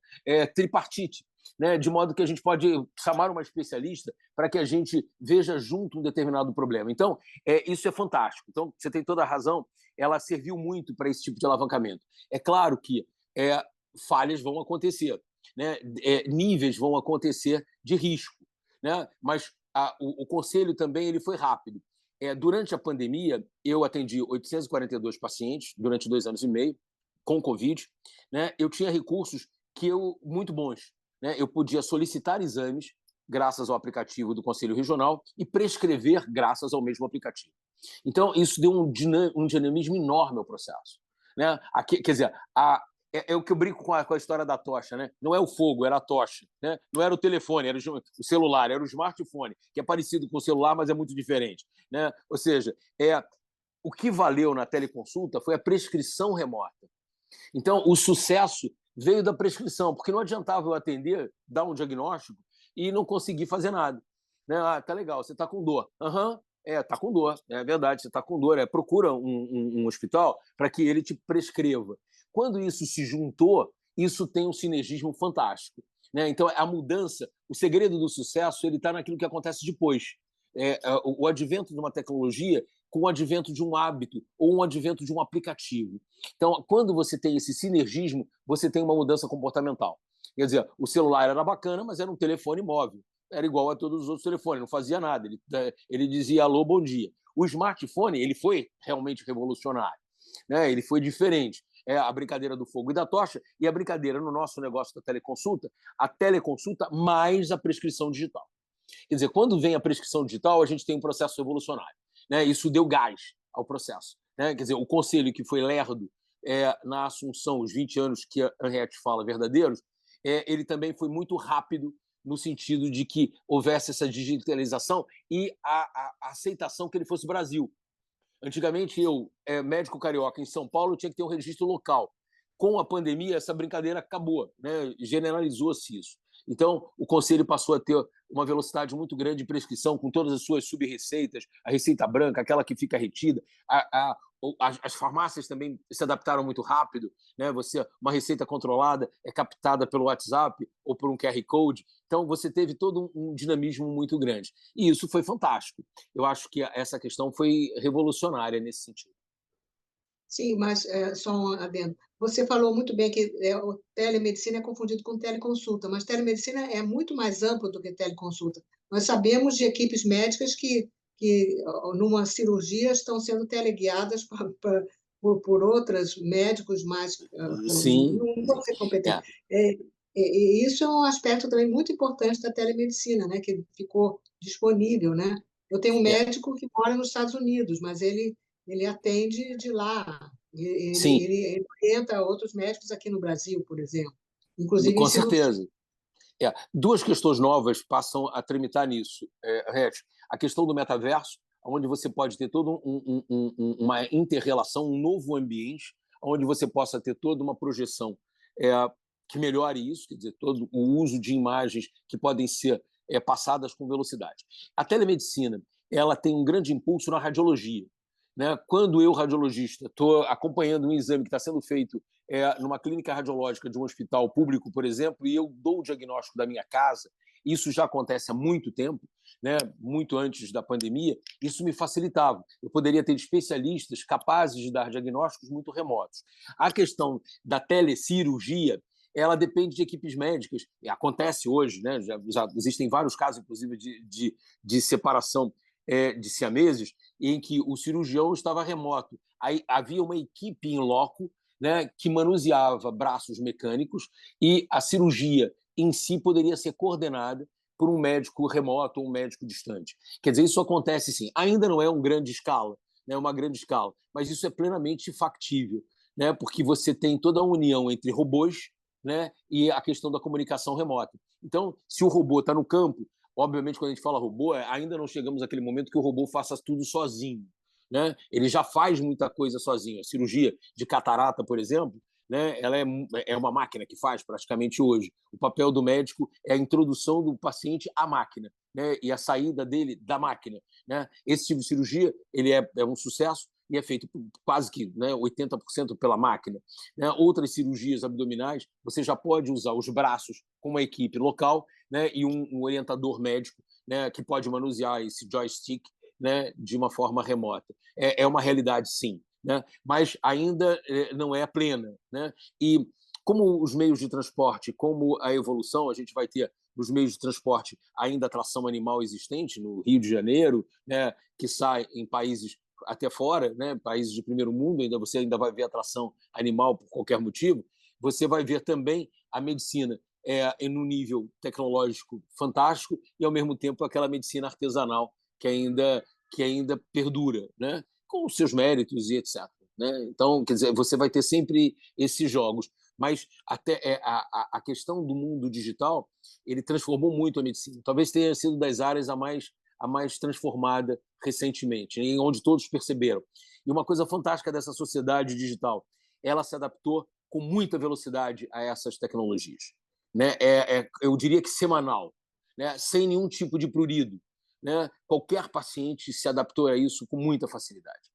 tripartite, né, de modo que a gente pode chamar uma especialista para que a gente veja junto um determinado problema. Então, isso é fantástico. Então, você tem toda a razão, ela serviu muito para esse tipo de alavancamento. É claro que falhas vão acontecer, né, níveis vão acontecer de risco, né, mas o conselho também ele foi rápido. Durante a pandemia, eu atendi 842 pacientes durante 2 anos e meio com Covid, né, eu tinha recursos muito bons. Né, eu podia solicitar exames graças ao aplicativo do Conselho Regional e prescrever graças ao mesmo aplicativo. Então, isso deu um dinamismo enorme ao processo. Né? Quer dizer, é o que eu brinco com a história da tocha. Né? Não é o fogo, era a tocha. Né? Não era o telefone, era o celular, era o smartphone, que é parecido com o celular, mas é muito diferente. Né? Ou seja, o que valeu na teleconsulta foi a prescrição remota. Então, o sucesso veio da prescrição, porque não adiantava eu atender, dar um diagnóstico e não conseguir fazer nada. Né? Tá legal, você está com dor. Tá com dor, é verdade, você está com dor. Procura um hospital para que ele te prescreva. Quando isso se juntou, isso tem um sinergismo fantástico. Né? Então, a mudança, o segredo do sucesso, ele está naquilo que acontece depois. O advento de uma tecnologia com o advento de um hábito ou um advento de um aplicativo. Então, quando você tem esse sinergismo, você tem uma mudança comportamental. Quer dizer, o celular era bacana, mas era um telefone móvel. Era igual a todos os outros telefones, não fazia nada. Ele dizia alô, bom dia. O smartphone, ele foi realmente revolucionário. Né? Ele foi diferente. A brincadeira do fogo e da tocha e a brincadeira no nosso negócio da teleconsulta, a teleconsulta mais a prescrição digital. Quer dizer, quando vem a prescrição digital, a gente tem um processo revolucionário. Né? Isso deu gás ao processo. Né? Quer dizer, o conselho que foi lerdo na Assunção, os 20 anos que a Henriette fala verdadeiros, ele também foi muito rápido no sentido de que houvesse essa digitalização e a aceitação que ele fosse Brasil. Antigamente, eu, médico carioca em São Paulo, tinha que ter um registro local. Com a pandemia, essa brincadeira acabou, né? Generalizou-se isso. Então, o conselho passou a ter uma velocidade muito grande de prescrição, com todas as suas sub-receitas, a receita branca, aquela que fica retida. As farmácias também se adaptaram muito rápido. Né? Uma receita controlada é captada pelo WhatsApp ou por um QR Code. Então, você teve todo um dinamismo muito grande. E isso foi fantástico. Eu acho que essa questão foi revolucionária nesse sentido. Sim, mas só um adendo. Você falou muito bem que o telemedicina é confundido com teleconsulta, mas telemedicina é muito mais amplo do que teleconsulta. Nós sabemos de equipes médicas que numa cirurgia, estão sendo teleguiadas por outros médicos mais... Sim. Não vou ser competente. E isso é um aspecto também muito importante da telemedicina, né, que ficou disponível. Né? Eu tenho um médico que mora nos Estados Unidos, mas ele atende de lá. Ele orienta outros médicos aqui no Brasil, por exemplo. Inclusive com certeza. Duas questões novas passam a tramitar nisso, Henriette. A questão do metaverso, onde você pode ter toda uma inter-relação, um novo ambiente, onde você possa ter toda uma projeção que melhore isso, quer dizer, todo o uso de imagens que podem ser passadas com velocidade. A telemedicina ela tem um grande impulso na radiologia. Né? Quando eu, radiologista, estou acompanhando um exame que está sendo feito numa clínica radiológica de um hospital público, por exemplo, e eu dou o diagnóstico da minha casa, isso já acontece há muito tempo, né, muito antes da pandemia, isso me facilitava. Eu poderia ter especialistas capazes de dar diagnósticos muito remotos. A questão da telecirurgia, ela depende de equipes médicas, e acontece hoje, né, já existem vários casos, inclusive, de separação de siameses, em que o cirurgião estava remoto. Aí havia uma equipe em loco, né, que manuseava braços mecânicos, e a cirurgia em si poderia ser coordenada por um médico remoto ou um médico distante. Quer dizer, isso acontece sim. Ainda não é uma grande escala, mas isso é plenamente factível, né, porque você tem toda a união entre robôs, né, e a questão da comunicação remota. Então, se o robô está no campo, obviamente, quando a gente fala robô, ainda não chegamos àquele momento que o robô faça tudo sozinho, né? Ele já faz muita coisa sozinho. A cirurgia de catarata, por exemplo, né, ela é uma máquina que faz praticamente hoje. O papel do médico é a introdução do paciente à máquina, né, e a saída dele da máquina, né? Esse tipo de cirurgia ele é um sucesso e é feito quase que, né, 80% pela máquina, né? Outras cirurgias abdominais, você já pode usar os braços com uma equipe local, né, e um orientador médico, né, que pode manusear esse joystick, né, de uma forma remota. É uma realidade, sim, né? Mas ainda não é plena, né? E como os meios de transporte, como a evolução, a gente vai ter nos meios de transporte ainda a tração animal existente no Rio de Janeiro, né, que sai em países até fora, né, países de primeiro mundo, você ainda vai ver a tração animal por qualquer motivo. Você vai ver também a medicina em um nível tecnológico fantástico e, ao mesmo tempo, aquela medicina artesanal que ainda perdura, né, com os seus méritos e etc. Né? Então, quer dizer, você vai ter sempre esses jogos. Mas até a questão do mundo digital, ele transformou muito a medicina. Talvez tenha sido das áreas a mais transformada recentemente, em onde todos perceberam. E uma coisa fantástica dessa sociedade digital, ela se adaptou com muita velocidade a essas tecnologias, né? Eu diria que semanal, né? Sem nenhum tipo de prurido, né? Qualquer paciente se adaptou a isso com muita facilidade.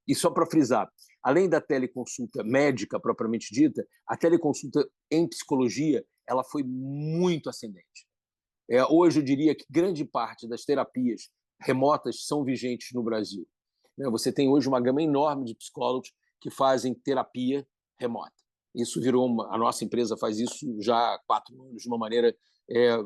E só para frisar, além da teleconsulta médica propriamente dita, a teleconsulta em psicologia ela foi muito ascendente. Hoje eu diria que grande parte das terapias remotas são vigentes no Brasil. Você tem hoje uma gama enorme de psicólogos que fazem terapia remota. Isso virou a nossa empresa faz isso já há 4 anos de uma maneira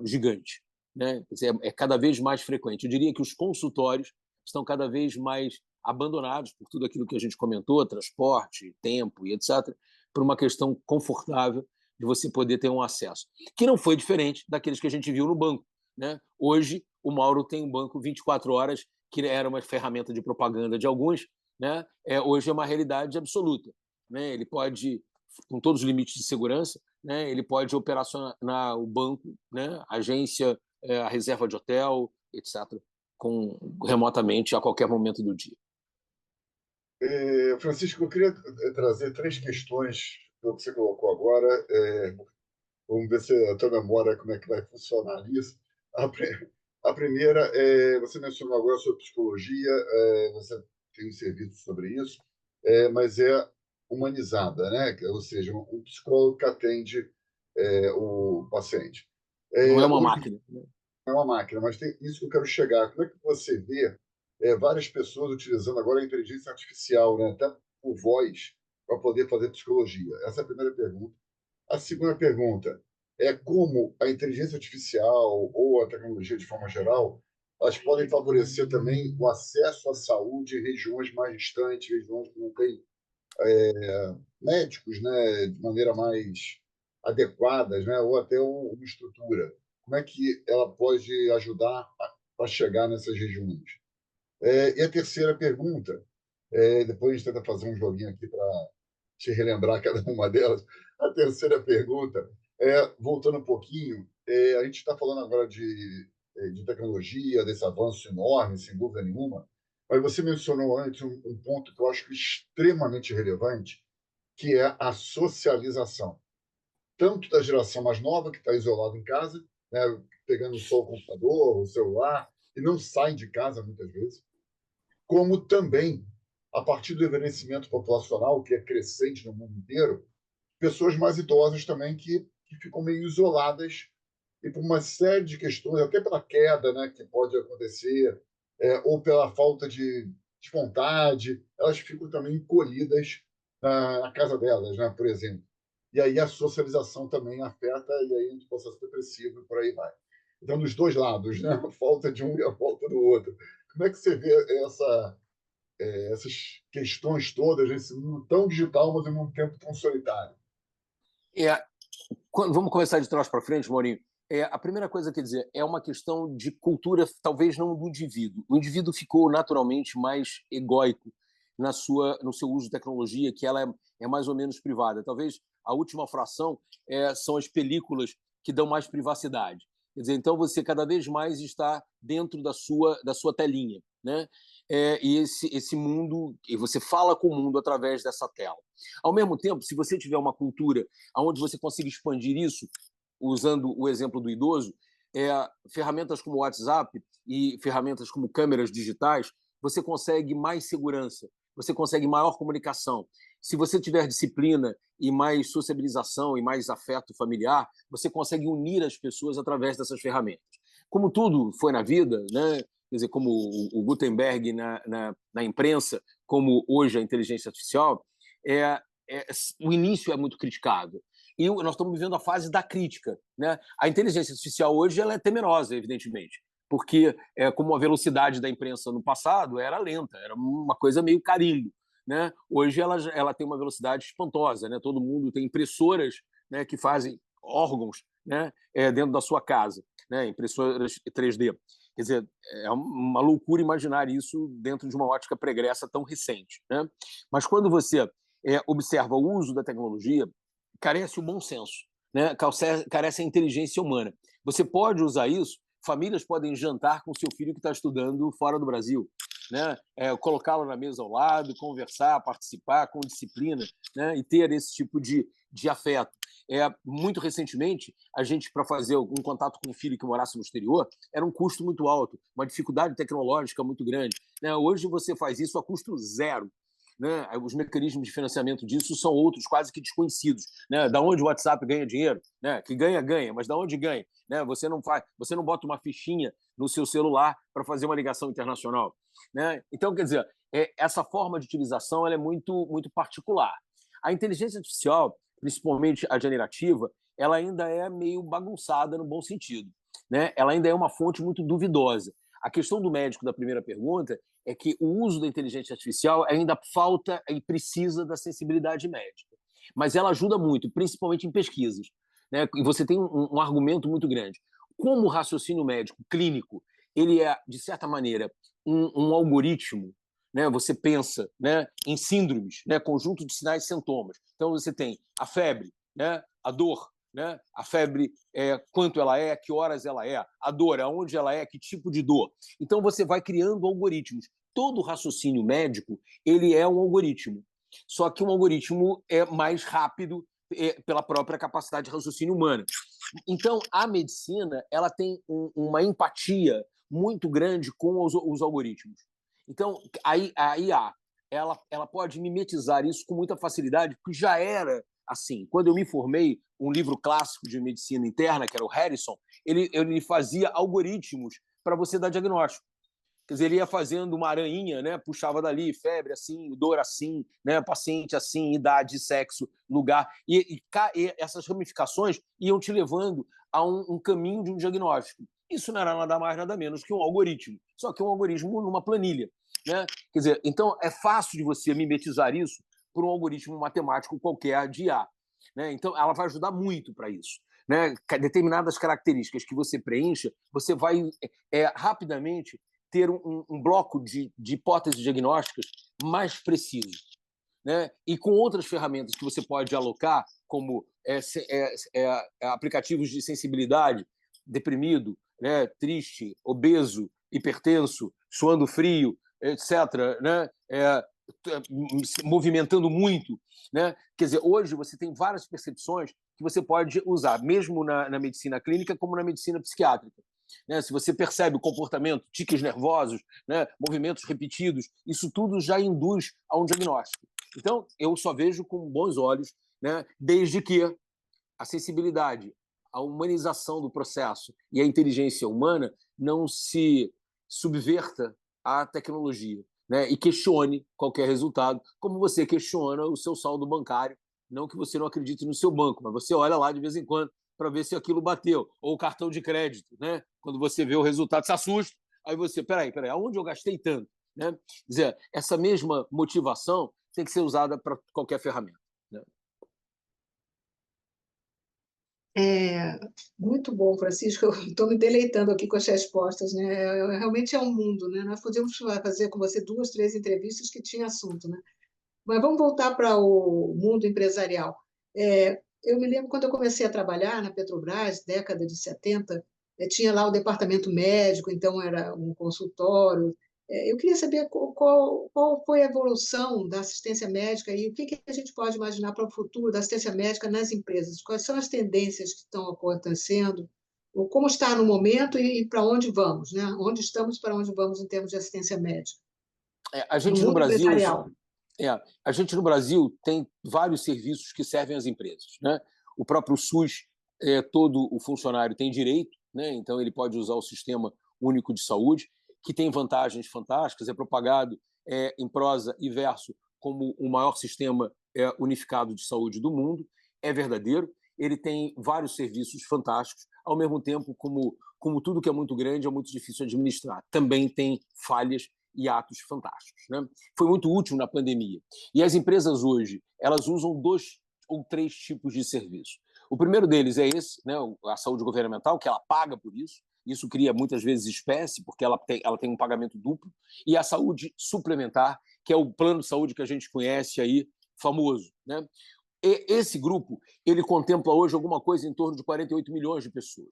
gigante, né? É cada vez mais frequente. Eu diria que os consultórios estão cada vez mais abandonados por tudo aquilo que a gente comentou, transporte, tempo e etc., por uma questão confortável de você poder ter um acesso, que não foi diferente daqueles que a gente viu no banco, né? Hoje, o Mauro tem um banco 24 horas, que era uma ferramenta de propaganda de alguns, né? Hoje é uma realidade absoluta, né? Ele pode, com todos os limites de segurança, né? Ele pode operacionar o banco, né? A agência, a reserva de hotel, etc., remotamente a qualquer momento do dia. Francisco, eu queria trazer 3 questões do que você colocou agora. Vamos ver se a tua memória, como é que vai funcionar isso. A primeira, você mencionou agora sobre psicologia, você tem um serviço sobre isso, mas é humanizada, né? Ou seja, um psicólogo que atende o paciente. Não é uma Hoje máquina, né? não é uma máquina, mas tem isso que eu quero chegar. Como é que você vê várias pessoas utilizando agora a inteligência artificial, né? Até por voz, para poder fazer psicologia? Essa é a primeira pergunta. A segunda pergunta é como a inteligência artificial ou a tecnologia de forma geral, elas podem favorecer também o acesso à saúde em regiões mais distantes, regiões que não têm médicos, né, de maneira mais adequadas, né, ou até uma estrutura. Como é que ela pode ajudar a chegar nessas regiões? E a terceira pergunta, depois a gente tenta fazer um joguinho aqui para te relembrar cada uma delas. A terceira pergunta voltando um pouquinho, a gente está falando agora de tecnologia, desse avanço enorme, sem dúvida nenhuma, mas você mencionou antes um ponto que eu acho extremamente relevante, que é a socialização, tanto da geração mais nova, que está isolada em casa, né, pegando só o computador, o celular, e não sai de casa muitas vezes, como também, a partir do envelhecimento populacional, que é crescente no mundo inteiro, pessoas mais idosas também que ficam meio isoladas e por uma série de questões, até pela queda, né, que pode acontecer, ou pela falta de vontade, elas ficam também encolhidas na casa delas, né, por exemplo. E aí a socialização também afeta, e aí o processo depressivo e por aí vai. Então, dos dois lados, né, a falta de um e a falta do outro. Como é que você vê essas questões todas nesse mundo tão digital, mas ao mesmo tempo tão solitário? É, vamos começar de trás para frente, Maurinho. A primeira coisa, quer dizer, é uma questão de cultura, talvez não do indivíduo. O indivíduo ficou naturalmente mais egóico no seu uso de tecnologia, que ela é mais ou menos privada. Talvez a última fração são as películas que dão mais privacidade. Quer dizer, então você cada vez mais está dentro da sua telinha, né? E esse mundo, e você fala com o mundo através dessa tela. Ao mesmo tempo, se você tiver uma cultura onde você consiga expandir isso, usando o exemplo do idoso, ferramentas como o WhatsApp e ferramentas como câmeras digitais, você consegue mais segurança, você consegue maior comunicação. Se você tiver disciplina e mais sociabilização e mais afeto familiar, você consegue unir as pessoas através dessas ferramentas. Como tudo foi na vida, né? Quer dizer, como o Gutenberg na imprensa, como hoje a inteligência artificial, o início é muito criticado. E nós estamos vivendo a fase da crítica, né? A inteligência artificial hoje ela é temerosa, evidentemente, porque como a velocidade da imprensa no passado era lenta, era uma coisa meio carimbo, né? Hoje ela tem uma velocidade espantosa, né? Todo mundo tem impressoras, né, que fazem órgãos, né, dentro da sua casa, né? Impressoras 3D. Quer dizer, é uma loucura imaginar isso dentro de uma ótica pregressa tão recente, né? Mas quando você observa o uso da tecnologia, carece o bom senso, né? Carece a inteligência humana. Você pode usar isso, famílias podem jantar com seu filho que está estudando fora do Brasil, né? Colocá-lo na mesa ao lado, conversar, participar com disciplina, né? E ter esse tipo de afeto. Muito recentemente, a gente, para fazer um contato com um filho que morasse no exterior, era um custo muito alto, uma dificuldade tecnológica muito grande, né? Hoje você faz isso a custo zero, né? Os mecanismos de financiamento disso são outros, quase que desconhecidos, né? Da onde o WhatsApp ganha dinheiro, né? Que ganha, mas da onde ganha, né? Você não bota uma fichinha no seu celular para fazer uma ligação internacional, né? Então, quer dizer, essa forma de utilização ela é muito muito particular. A inteligência artificial, principalmente a generativa, ela ainda é meio bagunçada no bom sentido, né? Ela ainda é uma fonte muito duvidosa. A questão do médico da primeira pergunta é que o uso da inteligência artificial ainda falta e precisa da sensibilidade médica. Mas ela ajuda muito, principalmente em pesquisas, né? E você tem um argumento muito grande. Como o raciocínio médico clínico, ele é, de certa maneira, um algoritmo, né? Você pensa, né, em síndromes, né, conjunto de sinais e sintomas. Então, você tem a febre, né, a dor, né? A febre, quanto ela é, que horas ela é, a dor, aonde ela é, que tipo de dor. Então, você vai criando algoritmos. Todo raciocínio médico ele é um algoritmo. Só que um algoritmo é mais rápido pela própria capacidade de raciocínio humana. Então, a medicina ela tem uma empatia muito grande com os algoritmos. Então, a IA ela pode mimetizar isso com muita facilidade, porque já era assim. Quando eu me formei, um livro clássico de medicina interna, que era o Harrison, ele fazia algoritmos para você dar diagnóstico. Quer dizer, ele ia fazendo uma aranha, né? Puxava dali, febre assim, dor assim, né? Paciente assim, idade, sexo, lugar. E essas ramificações iam te levando a um caminho de um diagnóstico. Isso não era nada mais, nada menos que um algoritmo. Só que um algoritmo numa planilha, né? Quer dizer, então é fácil de você mimetizar isso por um algoritmo matemático qualquer de IA, né? Então, ela vai ajudar muito para isso, né? Determinadas características que você preencha, você vai rapidamente ter um bloco de hipóteses diagnósticas mais preciso, né? E com outras ferramentas que você pode alocar, como aplicativos de sensibilidade, deprimido, né? Triste, obeso, hipertenso, suando frio, etc., né? Movimentando muito, né? Quer dizer, hoje você tem várias percepções que você pode usar, mesmo na medicina clínica como na medicina psiquiátrica. Né? Se você percebe o comportamento, tiques nervosos, né? Movimentos repetidos, isso tudo já induz a um diagnóstico. Então, eu só vejo com bons olhos, né? Desde que a sensibilidade, a humanização do processo e a inteligência humana não se subverta à tecnologia, né? E questione qualquer resultado, como você questiona o seu saldo bancário. Não que você não acredite no seu banco, mas você olha lá de vez em quando para ver se aquilo bateu. Ou o cartão de crédito, né? Quando você vê o resultado, se assusta, aí você, peraí, aonde eu gastei tanto? Né? Quer dizer, essa mesma motivação tem que ser usada para qualquer ferramenta. Né? Muito bom, Francisco. Eu estou me deleitando aqui com as respostas, né? Realmente é um mundo, né? Nós podíamos fazer com você 2, 3 entrevistas que tinha assunto, né? Mas vamos voltar para o mundo empresarial. Eu me lembro quando eu comecei a trabalhar na Petrobras, década de 70, tinha lá o departamento médico, então era um consultório. Eu queria saber qual foi a evolução da assistência médica e o que a gente pode imaginar para o futuro da assistência médica nas empresas. Quais são as tendências que estão acontecendo, ou como está no momento e para onde vamos, né? Onde estamos e para onde vamos em termos de assistência médica, A no gente no mundo Brasil, empresarial. a gente no Brasil tem vários serviços que servem às empresas, né? O próprio SUS, todo o funcionário tem direito, né? Então ele pode usar o Sistema Único de Saúde, que tem vantagens fantásticas, é propagado em prosa e verso como o maior sistema unificado de saúde do mundo, é verdadeiro, ele tem vários serviços fantásticos, ao mesmo tempo, como tudo que é muito grande, é muito difícil administrar. Também tem falhas e atos fantásticos. Né? Foi muito útil na pandemia. E as empresas hoje, elas usam 2 ou 3 tipos de serviço. O primeiro deles é esse, né, a saúde governamental, que ela paga por isso. Isso cria muitas vezes espécie, porque ela tem um pagamento duplo. E a saúde suplementar, que é o plano de saúde que a gente conhece aí, famoso. Né? E esse grupo, ele contempla hoje alguma coisa em torno de 48 milhões de pessoas.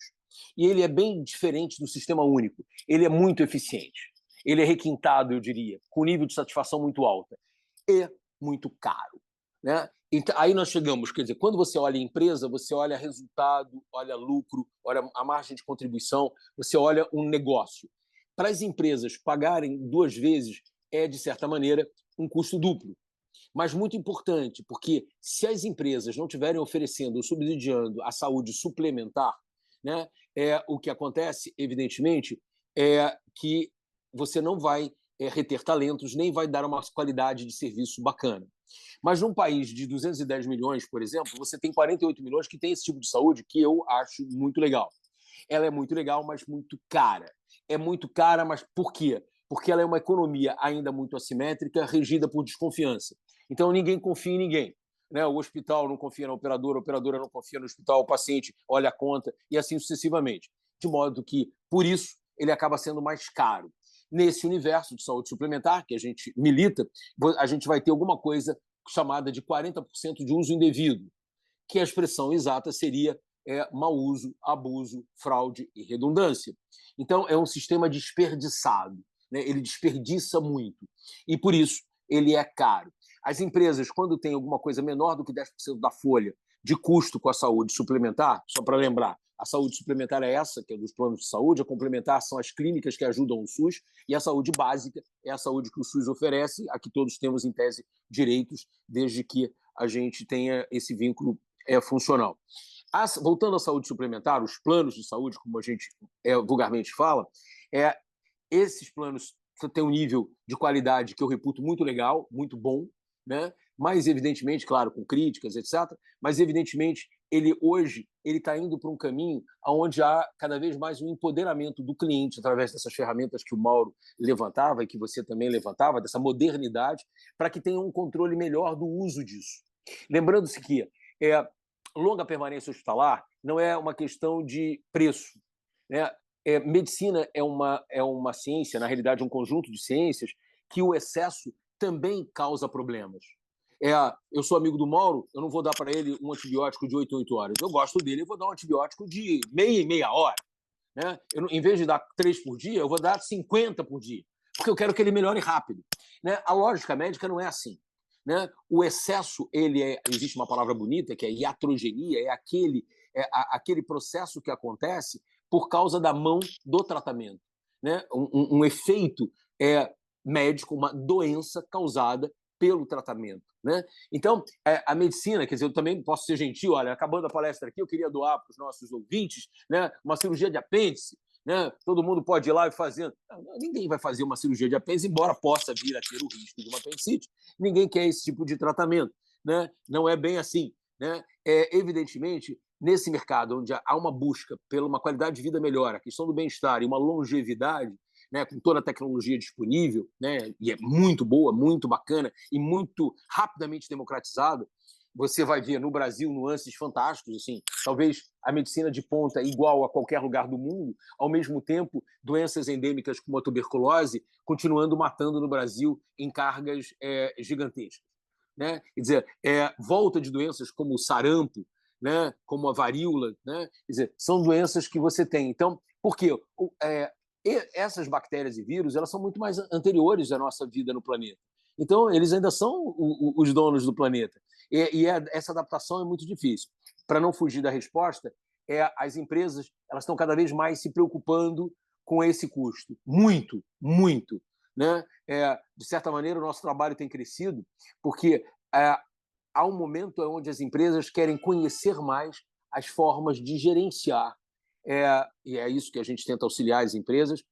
E ele é bem diferente do sistema único. Ele é muito eficiente. Ele é requintado, eu diria, com nível de satisfação muito alta. E muito caro. Né? Então, aí nós chegamos, quer dizer, quando você olha a empresa, você olha resultado, olha lucro, olha a margem de contribuição, você olha um negócio. Para as empresas pagarem 2 vezes é, de certa maneira, um custo duplo. Mas muito importante, porque se as empresas não estiverem oferecendo ou subsidiando a saúde suplementar, né, o que acontece, evidentemente, é que você não vai reter talentos, nem vai dar uma qualidade de serviço bacana. Mas num país de 210 milhões, por exemplo, você tem 48 milhões que tem esse tipo de saúde que eu acho muito legal. Ela é muito legal, mas muito cara. É muito cara, mas por quê? Porque ela é uma economia ainda muito assimétrica, regida por desconfiança. Então, ninguém confia em ninguém. Né? O hospital não confia na operadora, a operadora não confia no hospital, o paciente olha a conta, e assim sucessivamente. De modo que, por isso, ele acaba sendo mais caro. Nesse universo de saúde suplementar, que a gente milita, a gente vai ter alguma coisa chamada de 40% de uso indevido, que a expressão exata seria mau uso, abuso, fraude e redundância. Então, é um sistema desperdiçado. Né? Ele desperdiça muito. E, por isso, ele é caro. As empresas, quando têm alguma coisa menor do que 10% da folha de custo com a saúde suplementar, só para lembrar, a saúde suplementar é essa, que é dos planos de saúde, a complementar são as clínicas que ajudam o SUS, e a saúde básica é a saúde que o SUS oferece, a que todos temos, em tese, direitos, desde que a gente tenha esse vínculo funcional. Voltando à saúde suplementar, os planos de saúde, como a gente vulgarmente fala, esses planos têm um nível de qualidade que eu reputo muito legal, muito bom, né? Mas, evidentemente, claro, com críticas, etc., mas, evidentemente, ele hoje está indo para um caminho onde há cada vez mais um empoderamento do cliente através dessas ferramentas que o Mauro levantava e que você também levantava, dessa modernidade, para que tenha um controle melhor do uso disso. Lembrando-se que longa permanência hospitalar não é uma questão de preço. Né? Medicina é uma ciência, na realidade, um conjunto de ciências que o excesso também causa problemas. Eu sou amigo do Mauro, eu não vou dar para ele um antibiótico de 8 em 8 horas. Eu gosto dele, eu vou dar um antibiótico de meia em meia hora. Né? Em vez de dar 3 por dia, eu vou dar 50 por dia, porque eu quero que ele melhore rápido. Né? A lógica médica não é assim. Né? O excesso, existe uma palavra bonita, que é iatrogenia, é aquele processo que acontece por causa da mão do tratamento. Né? Um efeito médico, uma doença causada pelo tratamento, né? Então, a medicina, quer dizer, eu também posso ser gentil, olha, acabando a palestra aqui, eu queria doar para os nossos ouvintes, né, uma cirurgia de apêndice, né? Todo mundo pode ir lá e fazer. Ninguém vai fazer uma cirurgia de apêndice, embora possa vir a ter o risco de uma apendicite. Ninguém quer esse tipo de tratamento, né? Não é bem assim, né? Evidentemente, nesse mercado onde há uma busca por uma qualidade de vida melhor, a questão do bem-estar e uma longevidade, né, com toda a tecnologia disponível, né, e é muito boa, muito bacana e muito rapidamente democratizada, você vai ver no Brasil nuances fantásticos, assim, talvez a medicina de ponta igual a qualquer lugar do mundo, ao mesmo tempo doenças endêmicas como a tuberculose continuando matando no Brasil em cargas gigantescas, né? Quer dizer, volta de doenças como o sarampo, né, como a varíola, né? Quer dizer, são doenças que você tem. Então, por quê? Essas bactérias e vírus, elas são muito mais anteriores à nossa vida no planeta. Então, eles ainda são os donos do planeta. Essa adaptação é muito difícil. Para não fugir da resposta, as empresas elas estão cada vez mais se preocupando com esse custo. Muito, muito. Né? De certa maneira, o nosso trabalho tem crescido, porque há um momento onde as empresas querem conhecer mais as formas de gerenciar, e é isso que a gente tenta auxiliar as empresas,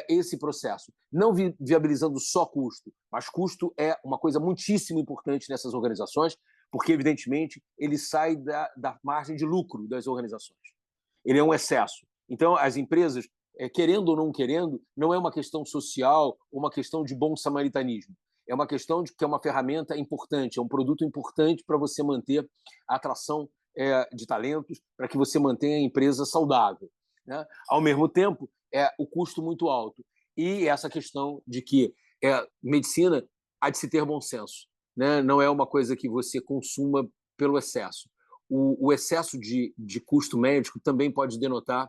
esse processo. Não viabilizando só custo, mas custo é uma coisa muitíssimo importante nessas organizações, porque, evidentemente, ele sai da margem de lucro das organizações. Ele é um excesso. Então, as empresas, querendo ou não querendo, não é uma questão social, uma questão de bom samaritanismo. É uma questão de que é uma ferramenta importante, é um produto importante para você manter a atração de talentos, para que você mantenha a empresa saudável, né? Ao mesmo tempo, o custo muito alto. E essa questão de que medicina há de se ter bom senso, né? Não é uma coisa que você consuma pelo excesso. O excesso de custo médico também pode denotar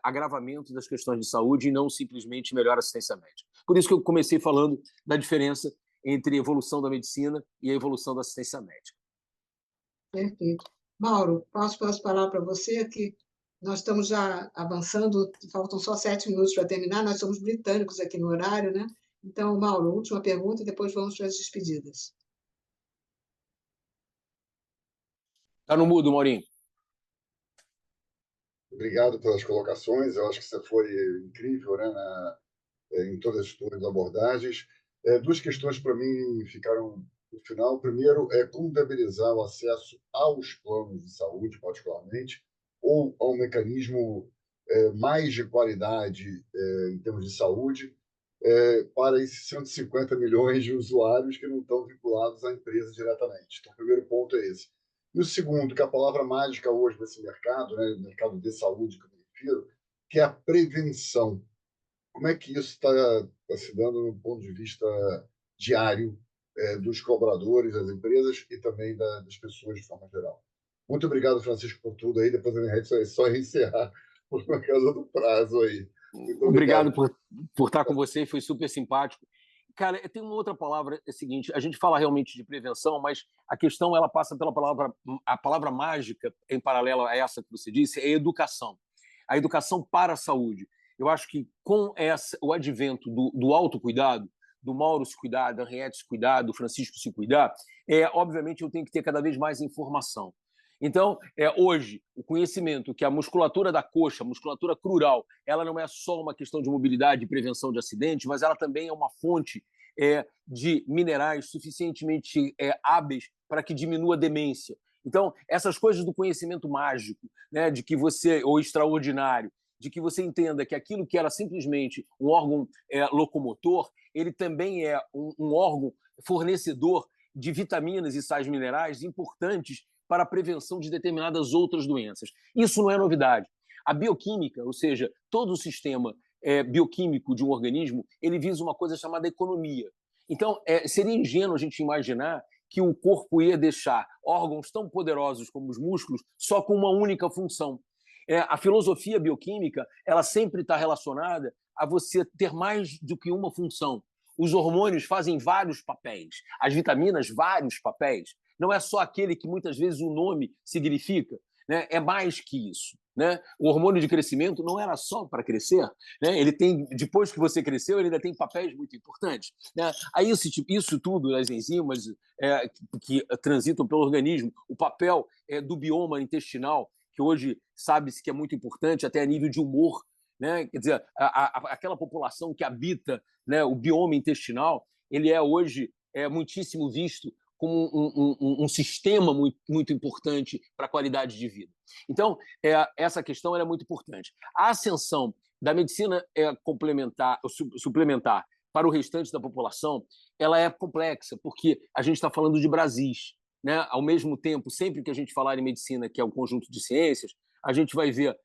agravamento das questões de saúde e não simplesmente melhor assistência médica. Por isso que eu comecei falando da diferença entre a evolução da medicina e a evolução da assistência médica. Perfeito. Mauro, posso a palavra para você, que nós estamos já avançando, faltam só 7 minutos para terminar, nós somos britânicos aqui no horário, né? Então, Mauro, última pergunta e depois vamos para as despedidas. Está no mudo, Maurinho. Obrigado pelas colocações, eu acho que você foi incrível, né, em todas as suas abordagens. 2 questões para mim ficaram no final. Primeiro, como viabilizar o acesso aos planos de saúde, particularmente, ou a um mecanismo mais de qualidade em termos de saúde para esses 150 milhões de usuários que não estão vinculados à empresa diretamente. Então, o primeiro ponto é esse. E o segundo, que é a palavra mágica hoje nesse mercado, né, no mercado de saúde que eu me refiro, que é a prevenção. Como é que isso está se dando no ponto de vista diário dos colaboradores, das empresas e também das pessoas de forma geral? Muito obrigado, Francisco, por tudo aí. Depois a minha rede é só encerrar por causa do prazo aí. Muito obrigado por estar com você, foi super simpático. Cara, tem uma outra palavra, é a seguinte, a gente fala realmente de prevenção, mas a questão ela passa pela a palavra mágica, em paralelo a essa que você disse, é educação. A educação para a saúde. Eu acho que com o advento do autocuidado, do Mauro se cuidar, da Henriette se cuidar, do Francisco se cuidar, obviamente eu tenho que ter cada vez mais informação. Então, hoje, o conhecimento que a musculatura da coxa, a musculatura crural, ela não é só uma questão de mobilidade e prevenção de acidentes, mas ela também é uma fonte de minerais suficientemente hábeis para que diminua a demência. Então, essas coisas do conhecimento mágico, né, de que você, ou extraordinário, de que você entenda que aquilo que era simplesmente um órgão locomotor, ele também é um órgão fornecedor de vitaminas e sais minerais importantes para a prevenção de determinadas outras doenças. Isso não é novidade. A bioquímica, ou seja, todo o sistema bioquímico de um organismo, ele visa uma coisa chamada economia. Então, seria ingênuo a gente imaginar que o corpo ia deixar órgãos tão poderosos como os músculos só com uma única função. A filosofia bioquímica, ela sempre está relacionada a você ter mais do que uma função. Os hormônios fazem vários papéis, as vitaminas, vários papéis. Não é só aquele que muitas vezes o nome significa, né? É mais que isso, né? O hormônio de crescimento não era só para crescer, né? Ele tem, depois que você cresceu, ele ainda tem papéis muito importantes, né? Aí isso tudo, as enzimas que transitam pelo organismo, o papel do bioma intestinal, que hoje sabe-se que é muito importante, até a nível de humor, né? Quer dizer, aquela população que habita, né, o bioma intestinal, ele é hoje muitíssimo visto como um sistema muito importante para a qualidade de vida. Então, essa questão é muito importante. A ascensão da medicina complementar, suplementar para o restante da população, ela é complexa, porque a gente está falando de Brasis, né? Ao mesmo tempo, sempre que a gente falar em medicina, que é um conjunto de ciências, a gente vai ver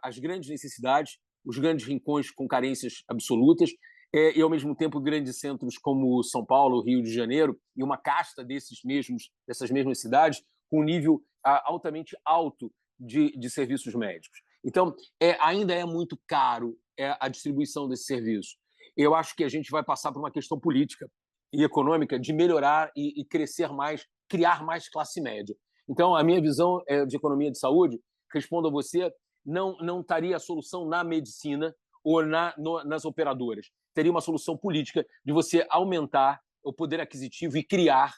as grandes necessidades, os grandes rincões com carências absolutas, e, ao mesmo tempo, grandes centros como São Paulo, Rio de Janeiro, e uma casta dessas mesmas cidades com um nível altamente alto de serviços médicos. Então, ainda é muito caro a distribuição desses serviços. Eu acho que a gente vai passar por uma questão política e econômica de melhorar e crescer mais, criar mais classe média. Então, a minha visão de economia de saúde, respondo a você, não estaria a solução na medicina ou nas operadoras. Teria uma solução política de você aumentar o poder aquisitivo e criar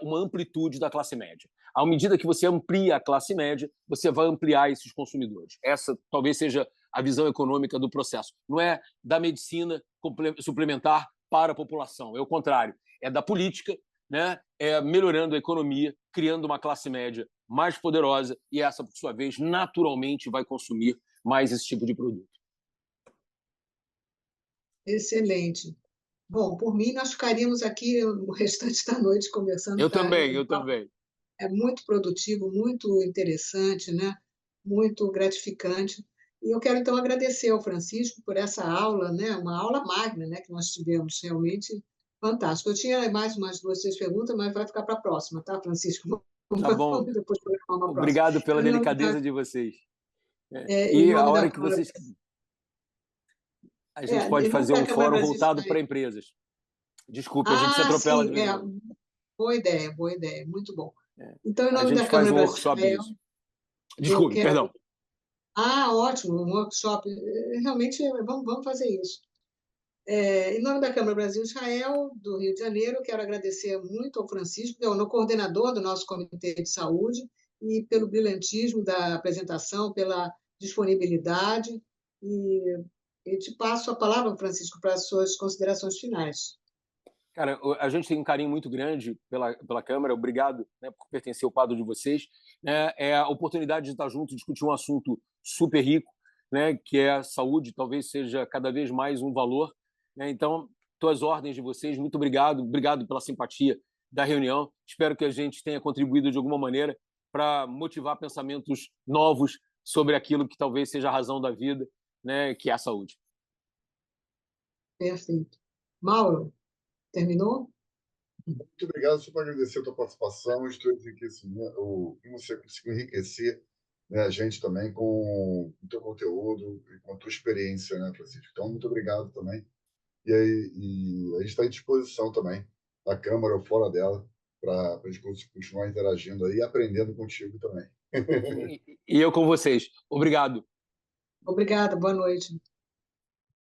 uma amplitude da classe média. À medida que você amplia a classe média, você vai ampliar esses consumidores. Essa talvez seja a visão econômica do processo. Não é da medicina suplementar para a população, é o contrário. É da política, né? Melhorando a economia, criando uma classe média mais poderosa e essa, por sua vez, naturalmente vai consumir mais esse tipo de produto. Excelente. Bom, por mim, nós ficaríamos aqui o restante da noite conversando. Eu também. É muito produtivo, muito interessante, né? Muito gratificante. E eu quero, então, agradecer ao Francisco por essa aula, né? Uma aula magna, né? Que nós tivemos, realmente fantástico. Eu tinha mais umas 2, 3 perguntas, mas vai ficar para a próxima, tá, Francisco? Tá bom. Depois uma Obrigado pela delicadeza de vocês. E a hora que vocês... A gente pode fazer um fórum voltado para empresas. Desculpe, a gente se atropela sim, de vez em quando. boa ideia, muito bom. Então, em nome a gente da faz Câmara um workshop Brasil disso. Desculpe, perdão. Ótimo, um workshop. Realmente, vamos fazer isso. Em nome da Câmara Brasil-Israel, do Rio de Janeiro, quero agradecer muito ao Francisco, que é o coordenador do nosso Comitê de Saúde, e pelo brilhantismo da apresentação, pela disponibilidade. E eu te passo a palavra, Francisco, para as suas considerações finais. Cara, a gente tem um carinho muito grande pela Câmara. Obrigado, né, por pertencer ao quadro de vocês. É a oportunidade de estar junto, discutir um assunto super rico, né, que é a saúde, talvez seja cada vez mais um valor. Né? Então, estou às ordens de vocês. Muito obrigado. Obrigado pela simpatia da reunião. Espero que a gente tenha contribuído de alguma maneira para motivar pensamentos novos sobre aquilo que talvez seja a razão da vida, né, que é a saúde. Perfeito. Mauro, terminou? Muito obrigado, só para agradecer a tua participação, e como você conseguiu enriquecer, né, a gente também com o teu conteúdo e com a tua experiência, né, Francisco? Então, muito obrigado também. E a gente está à disposição também, da Câmara ou fora dela, para a gente continuar interagindo aí e aprendendo contigo também. E eu com vocês. Obrigado. Obrigada, boa noite.